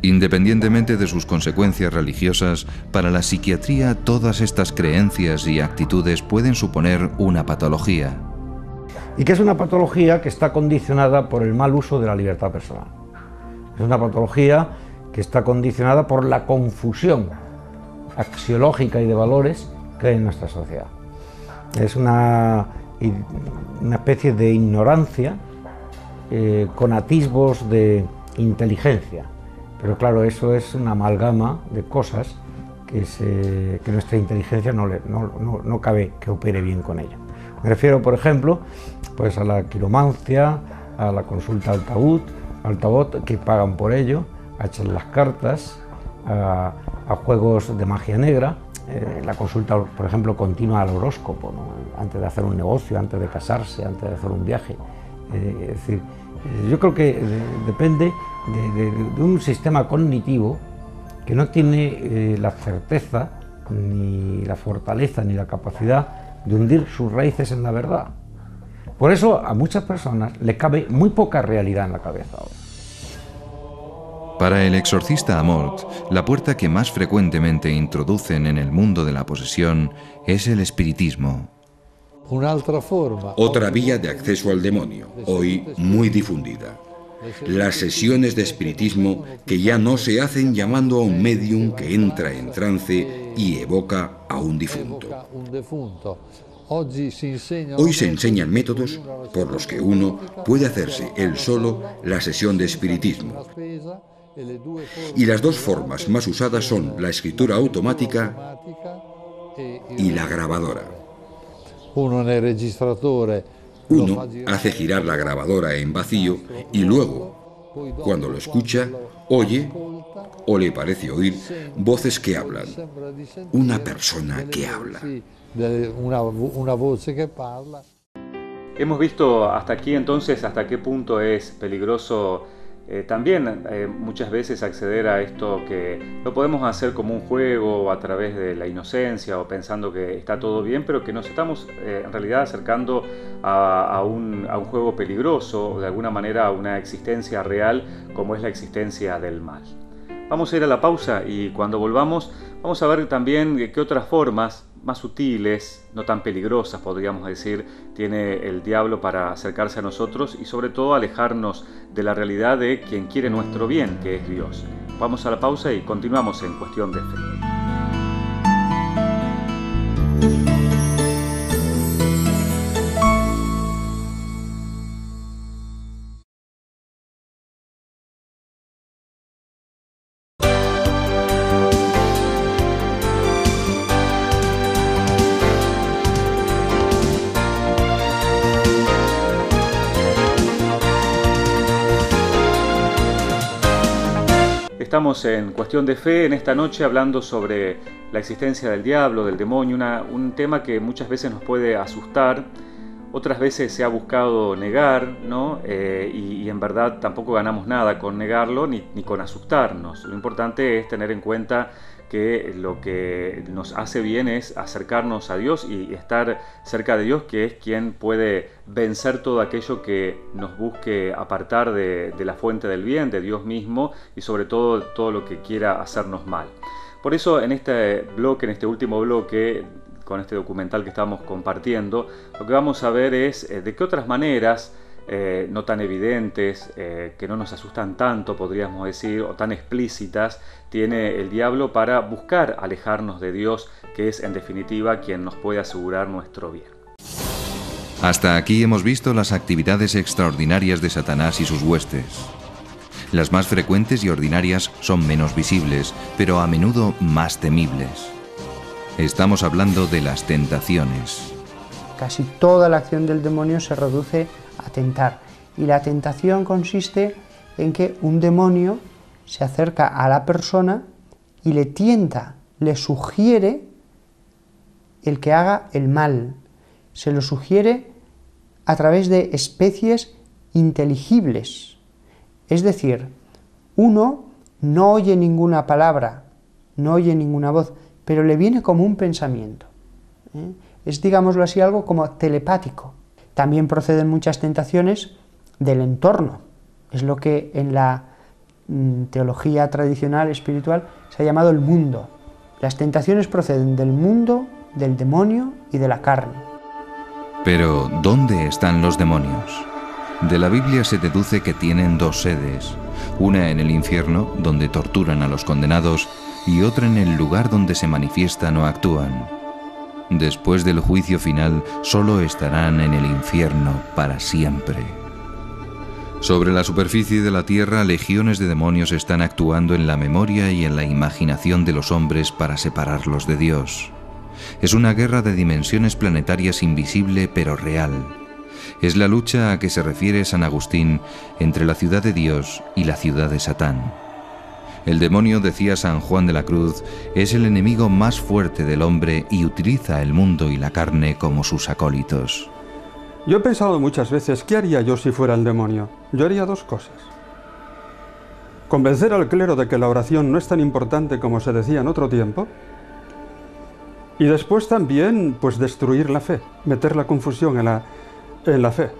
Independientemente de sus consecuencias religiosas, para la psiquiatría todas estas creencias y actitudes pueden suponer una patología. Y que es una patología que está condicionada por el mal uso de la libertad personal. Es una patología que está condicionada por la confusión axiológica y de valores que hay en nuestra sociedad. Es una especie de ignorancia con atisbos de inteligencia. Pero claro, eso es una amalgama de cosas que nuestra inteligencia no cabe que opere bien con ella. Me refiero, por ejemplo, pues a la quiromancia, a la consulta al tabot, que pagan por ello, a echar las cartas, a juegos de magia negra, la consulta, por ejemplo, continua al horóscopo, ¿no? Antes de hacer un negocio, antes de casarse, antes de hacer un viaje. Es decir, yo creo que depende de un sistema cognitivo que no tiene la certeza, ni la fortaleza, ni la capacidad de hundir sus raíces en la verdad. Por eso a muchas personas le cabe muy poca realidad en la cabeza ahora. Para el exorcista Amort, la puerta que más frecuentemente introducen en el mundo de la posesión es el espiritismo. Otra vía de acceso al demonio, hoy muy difundida. Las sesiones de espiritismo que ya no se hacen llamando a un medium que entra en trance y evoca a un difunto. Hoy se enseñan métodos por los que uno puede hacerse él solo la sesión de espiritismo. Y las dos formas más usadas son la escritura automática y la grabadora. Uno hace girar la grabadora en vacío y luego, cuando lo escucha, oye o le parece oír voces que hablan. Una persona que habla. Hemos visto hasta aquí entonces hasta qué punto es peligroso también muchas veces acceder a esto que lo podemos hacer como un juego o a través de la inocencia o pensando que está todo bien, pero que nos estamos en realidad acercando a un juego peligroso o de alguna manera a una existencia real como es la existencia del mal. Vamos a ir a la pausa y cuando volvamos vamos a ver también qué otras formas más sutiles, no tan peligrosas podríamos decir, tiene el diablo para acercarse a nosotros y sobre todo alejarnos de la realidad de quien quiere nuestro bien, que es Dios. Vamos a la pausa y continuamos en Cuestión de Fe. Estamos en Cuestión de Fe en esta noche hablando sobre la existencia del diablo, del demonio, un tema que muchas veces nos puede asustar, otras veces se ha buscado negar, ¿no? Y en verdad tampoco ganamos nada con negarlo ni con asustarnos. Lo importante es tener en cuenta que lo que nos hace bien es acercarnos a Dios y estar cerca de Dios, que es quien puede vencer todo aquello que nos busque apartar de la fuente del bien, de Dios mismo, y sobre todo todo lo que quiera hacernos mal. Por eso en este bloque, en este último bloque, con este documental que estamos compartiendo, lo que vamos a ver es de qué otras maneras no tan evidentes, que no nos asustan tanto, podríamos decir, o tan explícitas, tiene el diablo para buscar alejarnos de Dios, que es en definitiva quien nos puede asegurar nuestro bien. Hasta aquí hemos visto las actividades extraordinarias de Satanás y sus huestes. Las más frecuentes y ordinarias son menos visibles, pero a menudo más temibles. Estamos hablando de las tentaciones. Casi toda la acción del demonio se reduce a tentar. Y la tentación consiste en que un demonio se acerca a la persona y le tienta, le sugiere el que haga el mal. Se lo sugiere a través de especies inteligibles. Es decir, uno no oye ninguna palabra, no oye ninguna voz, pero le viene como un pensamiento. Es, digámoslo así, algo como telepático. También proceden muchas tentaciones del entorno. Es lo que en la teología tradicional espiritual se ha llamado el mundo. Las tentaciones proceden del mundo, del demonio y de la carne. Pero, ¿dónde están los demonios? De la Biblia se deduce que tienen dos sedes, una en el infierno, donde torturan a los condenados, y otra en el lugar donde se manifiestan o actúan. Después del juicio final, solo estarán en el infierno para siempre. Sobre la superficie de la tierra, legiones de demonios están actuando en la memoria y en la imaginación de los hombres para separarlos de Dios. Es una guerra de dimensiones planetarias invisible pero real. Es la lucha a que se refiere San Agustín entre la ciudad de Dios y la ciudad de Satán. El demonio, decía San Juan de la Cruz, es el enemigo más fuerte del hombre y utiliza el mundo y la carne como sus acólitos. Yo he pensado muchas veces, ¿qué haría yo si fuera el demonio? Yo haría dos cosas. Convencer al clero de que la oración no es tan importante como se decía en otro tiempo, y después también, pues, destruir la fe, meter la confusión en la fe.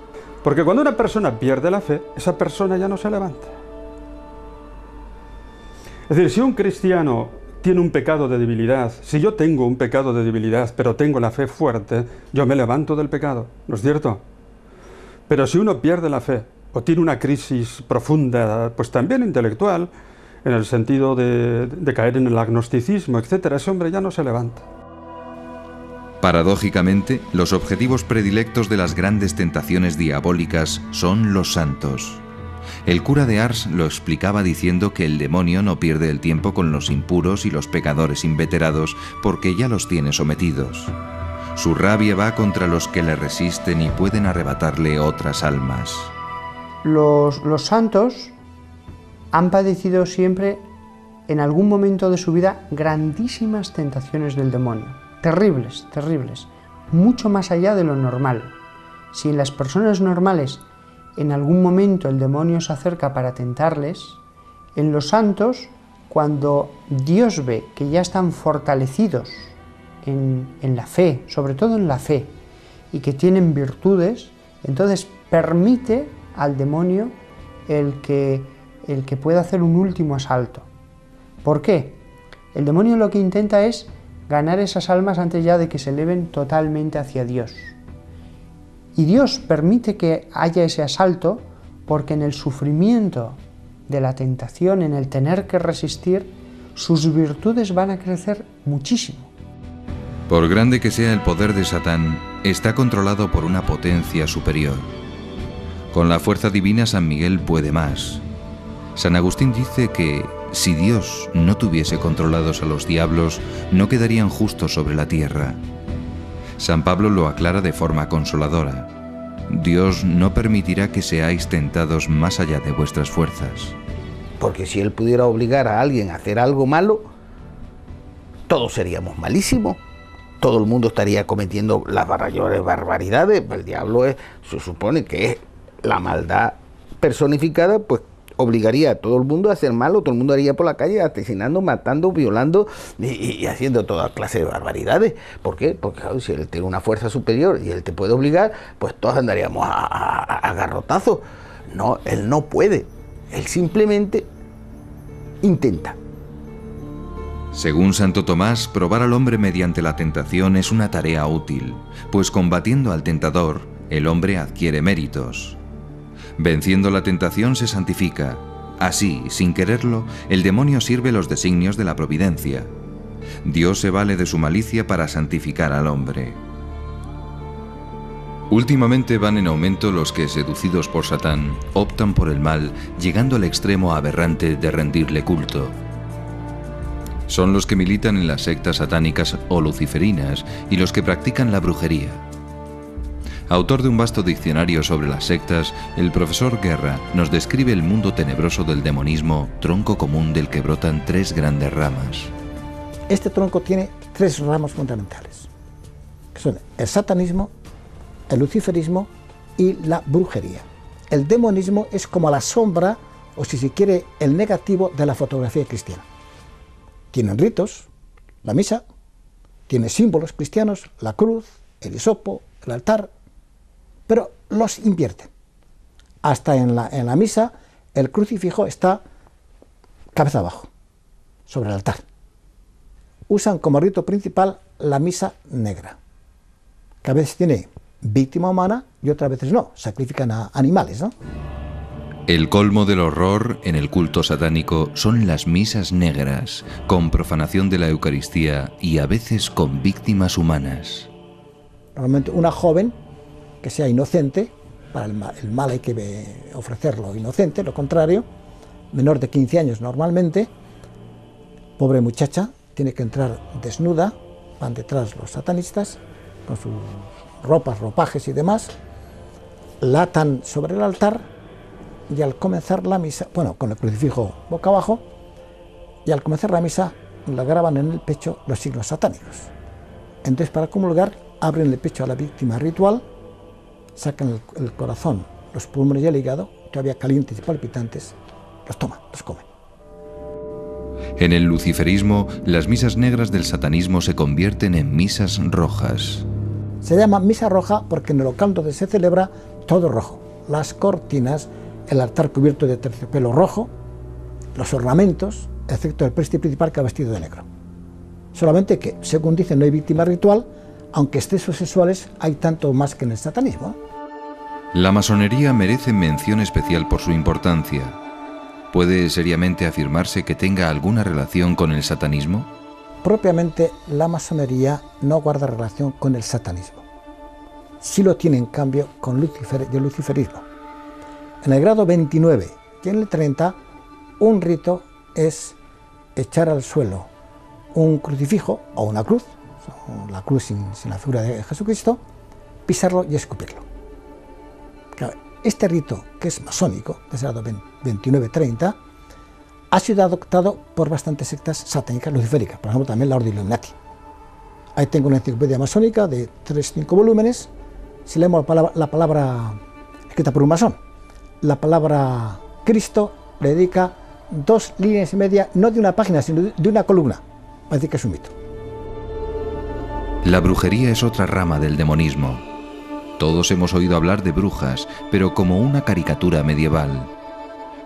Porque cuando una persona pierde la fe, esa persona ya no se levanta. Es decir, si un cristiano tiene un pecado de debilidad, si yo tengo un pecado de debilidad, pero tengo la fe fuerte, yo me levanto del pecado, ¿no es cierto? Pero si uno pierde la fe, o tiene una crisis profunda, pues también intelectual, en el sentido de caer en el agnosticismo, etc., ese hombre ya no se levanta. Paradójicamente, los objetivos predilectos de las grandes tentaciones diabólicas son los santos. El cura de Ars lo explicaba diciendo que el demonio no pierde el tiempo con los impuros y los pecadores inveterados porque ya los tiene sometidos. Su rabia va contra los que le resisten y pueden arrebatarle otras almas. Los santos han padecido siempre, en algún momento de su vida, grandísimas tentaciones del demonio. Terribles, terribles. Mucho más allá de lo normal. Si en las personas normales en algún momento el demonio se acerca para tentarles, en los santos, cuando Dios ve que ya están fortalecidos en la fe, sobre todo en la fe, y que tienen virtudes, entonces permite al demonio el que pueda hacer un último asalto. ¿Por qué? El demonio lo que intenta es ganar esas almas antes ya de que se eleven totalmente hacia Dios. Y Dios permite que haya ese asalto porque en el sufrimiento de la tentación, en el tener que resistir, sus virtudes van a crecer muchísimo. Por grande que sea el poder de Satán, está controlado por una potencia superior. Con la fuerza divina San Miguel puede más. San Agustín dice que si Dios no tuviese controlados a los diablos, no quedarían justos sobre la tierra. San Pablo lo aclara de forma consoladora. Dios no permitirá que seáis tentados más allá de vuestras fuerzas. Porque si Él pudiera obligar a alguien a hacer algo malo, todos seríamos malísimos. Todo el mundo estaría cometiendo las mayores barbaridades. El diablo se supone que es la maldad personificada, pues obligaría a todo el mundo a hacer malo, todo el mundo haría por la calle asesinando, matando, violando y haciendo toda clase de barbaridades. ¿Por qué? Porque claro, si él tiene una fuerza superior y él te puede obligar, pues todos andaríamos a garrotazos. No, él no puede, él simplemente intenta. Según Santo Tomás, probar al hombre mediante la tentación es una tarea útil, pues combatiendo al tentador, el hombre adquiere méritos. Venciendo la tentación se santifica. Así, sin quererlo, el demonio sirve los designios de la providencia. Dios se vale de su malicia para santificar al hombre. Últimamente van en aumento los que, seducidos por Satán, optan por el mal, llegando al extremo aberrante de rendirle culto. Son los que militan en las sectas satánicas o luciferinas y los que practican la brujería. Autor de un vasto diccionario sobre las sectas, el profesor Guerra nos describe el mundo tenebroso del demonismo, tronco común del que brotan tres grandes ramas. Este tronco tiene tres ramas fundamentales, que son el satanismo, el luciferismo y la brujería. El demonismo es como la sombra, o si se quiere, el negativo de la fotografía cristiana. Tienen ritos, la misa, tiene símbolos cristianos, la cruz, el hisopo, el altar, pero los invierten. Hasta en la misa el crucifijo está cabeza abajo, sobre el altar. Usan como rito principal la misa negra, que a veces tiene víctima humana y otras veces no, sacrifican a animales, ¿no? El colmo del horror en el culto satánico son las misas negras, con profanación de la Eucaristía y a veces con víctimas humanas. Normalmente una joven que sea inocente, para el mal hay que ofrecerlo inocente, lo contrario, menor de 15 años normalmente, pobre muchacha, tiene que entrar desnuda, van detrás los satanistas, con sus ropas, ropajes y demás, la atan sobre el altar y al comenzar la misa, bueno, con el crucifijo boca abajo, y al comenzar la misa la graban en el pecho los signos satánicos. Entonces para comulgar abren el pecho a la víctima ritual, sacan el corazón, los pulmones y el hígado, todavía calientes y palpitantes, los toman, los comen. En el luciferismo, las misas negras del satanismo se convierten en misas rojas. Se llama misa roja porque en el local donde se celebra todo rojo. Las cortinas, el altar cubierto de terciopelo rojo, los ornamentos, excepto el preste principal que ha vestido de negro. Solamente que, según dicen, no hay víctima ritual, aunque excesos sexuales hay tanto más que en el satanismo. La masonería merece mención especial por su importancia. ¿Puede seriamente afirmarse que tenga alguna relación con el satanismo? propiamente la masonería no guarda relación con el satanismo. Sí lo tiene en cambio con el luciferismo. En el grado 29 y en el 30, un rito es echar al suelo un crucifijo o una cruz, la cruz sin la figura de Jesucristo, pisarlo y escupirlo. Claro, este rito, que es masónico, desde el grado 29-30, ha sido adoptado por bastantes sectas satánicas luciféricas, por ejemplo también la Orden Illuminati. Ahí tengo una enciclopedia masónica de 3-5 volúmenes. Si leemos la palabra escrita por un masón, la palabra Cristo le dedica 2 líneas y media, no de una página, sino de una columna. Parece que es un mito. La brujería es otra rama del demonismo. Todos hemos oído hablar de brujas, pero como una caricatura medieval.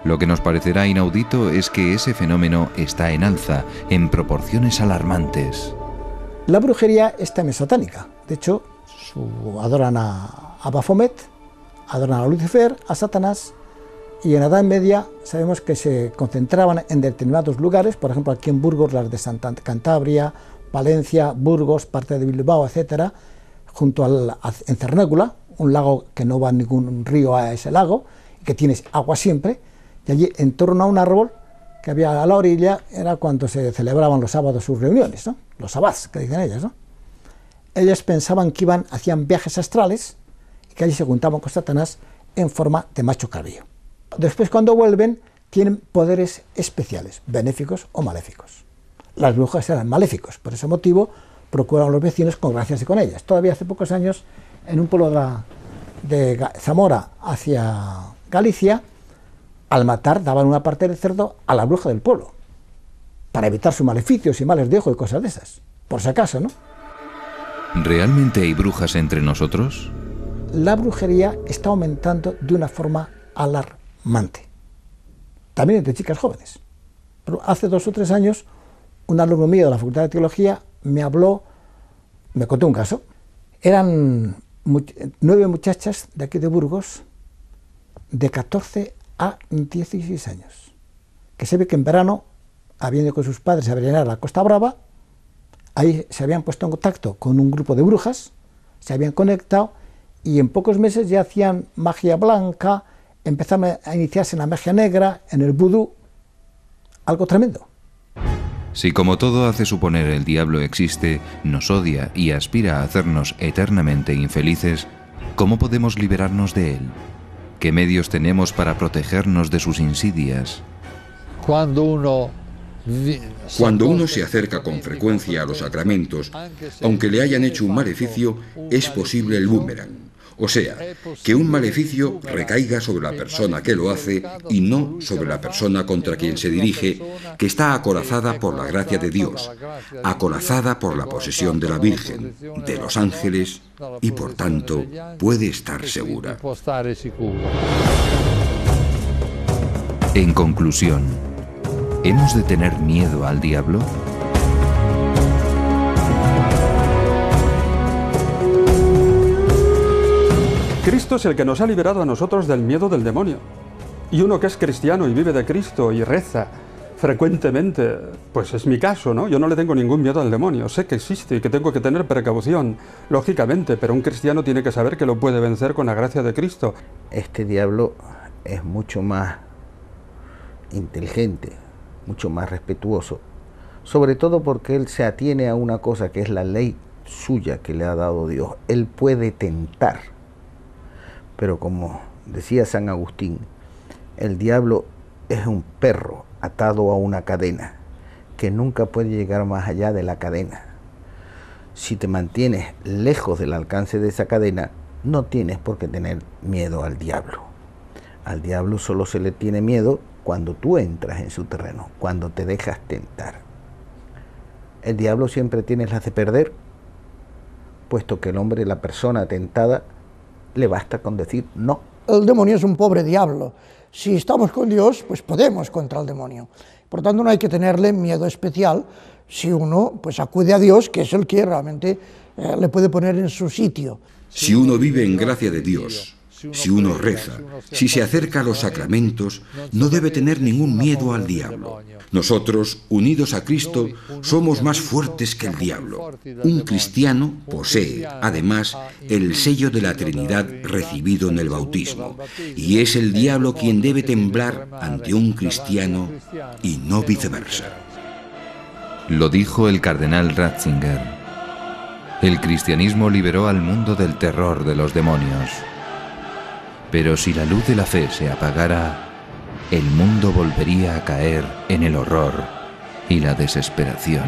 Lo que nos parecerá inaudito es que ese fenómeno está en alza, en proporciones alarmantes. La brujería es también satánica. De hecho, adoran a Baphomet, adoran a Lucifer, a Satanás, y en la Edad Media sabemos que se concentraban en determinados lugares, por ejemplo aquí en Burgos, las de Cantabria, Valencia, Burgos, parte de Bilbao, etcétera, junto en Cernécula, un lago que no va ningún río a ese lago, y que tienes agua siempre, y allí en torno a un árbol que había a la orilla era cuando se celebraban los sábados sus reuniones, ¿no? Los sabbats, que dicen ellas, ¿no? Ellas pensaban que hacían viajes astrales y que allí se juntaban con Satanás en forma de macho cabrío. Después, cuando vuelven, tienen poderes especiales, benéficos o maléficos. Las brujas eran maléficos, por ese motivo procuraban a los vecinos congraciarse con ellas. Todavía hace pocos años, en un pueblo de Zamora hacia Galicia, al matar daban una parte del cerdo a la bruja del pueblo, para evitar sus maleficios y males de ojo y cosas de esas, por si acaso, ¿no? ¿Realmente hay brujas entre nosotros? La brujería está aumentando de una forma alarmante, también entre chicas jóvenes. Pero hace 2 o 3 años, un alumno mío de la Facultad de Teología me contó un caso. Eran 9 muchachas de aquí de Burgos, de 14 a 16 años, que se ve que en verano habían ido con sus padres a veranear a la Costa Brava. Ahí se habían puesto en contacto con un grupo de brujas, se habían conectado y en pocos meses ya hacían magia blanca, empezaron a iniciarse en la magia negra, en el vudú, algo tremendo. Si como todo hace suponer el diablo existe, nos odia y aspira a hacernos eternamente infelices, ¿cómo podemos liberarnos de él? ¿Qué medios tenemos para protegernos de sus insidias? Cuando uno se acerca con frecuencia a los sacramentos, aunque le hayan hecho un maleficio, es posible el boomerang. O sea, que un maleficio recaiga sobre la persona que lo hace y no sobre la persona contra quien se dirige, que está acorazada por la gracia de Dios, acorazada por la posesión de la Virgen, de los ángeles y por tanto puede estar segura. En conclusión, ¿hemos de tener miedo al diablo? Cristo es el que nos ha liberado a nosotros del miedo del demonio. Y uno que es cristiano y vive de Cristo y reza frecuentemente, pues es mi caso, ¿no? Yo no le tengo ningún miedo al demonio. Sé que existe y que tengo que tener precaución, lógicamente, pero un cristiano tiene que saber que lo puede vencer con la gracia de Cristo. Este diablo es mucho más inteligente, mucho más respetuoso, sobre todo porque él se atiene a una cosa que es la ley suya que le ha dado Dios. Él puede tentar. Pero como decía San Agustín, el diablo es un perro atado a una cadena, que nunca puede llegar más allá de la cadena. Si te mantienes lejos del alcance de esa cadena, no tienes por qué tener miedo al diablo. Al diablo solo se le tiene miedo cuando tú entras en su terreno, cuando te dejas tentar. El diablo siempre tiene las de perder, puesto que el hombre, la persona tentada, le basta con decir no. El demonio es un pobre diablo. Si estamos con Dios, pues podemos contra el demonio. Por tanto, no hay que tenerle miedo especial si uno pues acude a Dios, que es el que realmente le puede poner en su sitio. Si uno vive en gracia de Dios, Si uno reza, si se acerca a los sacramentos, no debe tener ningún miedo al diablo. Nosotros, unidos a Cristo, somos más fuertes que el diablo. Un cristiano posee, además, el sello de la Trinidad recibido en el bautismo, y es el diablo quien debe temblar ante un cristiano y no viceversa. Lo dijo el cardenal Ratzinger. El cristianismo liberó al mundo del terror de los demonios. Pero si la luz de la fe se apagara, el mundo volvería a caer en el horror y la desesperación.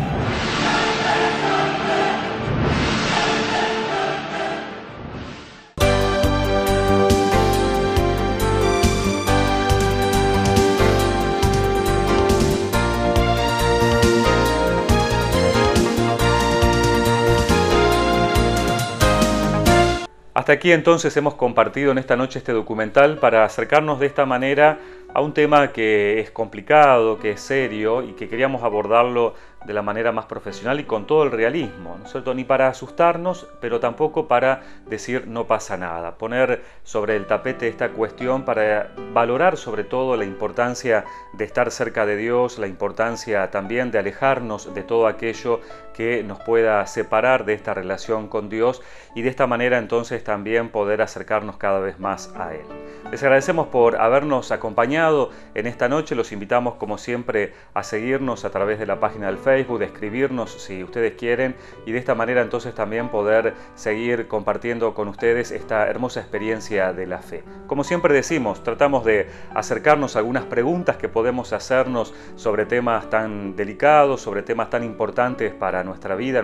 Hasta aquí entonces hemos compartido en esta noche este documental para acercarnos de esta manera a un tema que es complicado, que es serio y que queríamos abordarlo de la manera más profesional y con todo el realismo, ¿no es cierto? Ni para asustarnos, pero tampoco para decir no pasa nada. Poner sobre el tapete esta cuestión para valorar sobre todo la importancia de estar cerca de Dios, la importancia también de alejarnos de todo aquello que nos pueda separar de esta relación con Dios y de esta manera entonces también poder acercarnos cada vez más a Él. Les agradecemos por habernos acompañado en esta noche, los invitamos como siempre a seguirnos a través de la página del Facebook, de escribirnos si ustedes quieren y de esta manera entonces también poder seguir compartiendo con ustedes esta hermosa experiencia de la fe. Como siempre decimos, tratamos de acercarnos a algunas preguntas que podemos hacernos sobre temas tan delicados, sobre temas tan importantes para nuestra vida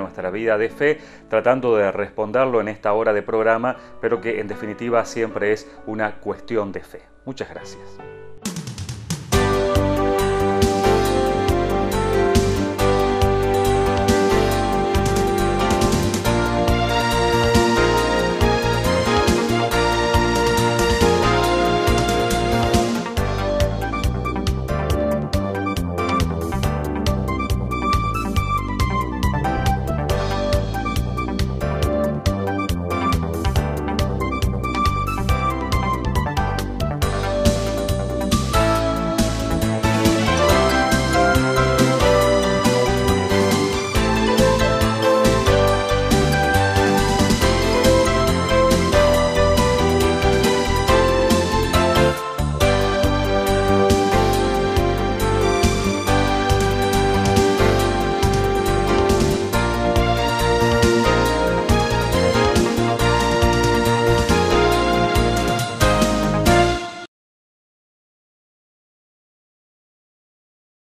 de fe, tratando de responderlo en esta hora de programa, pero que en definitiva siempre es una cuestión de fe. Muchas gracias.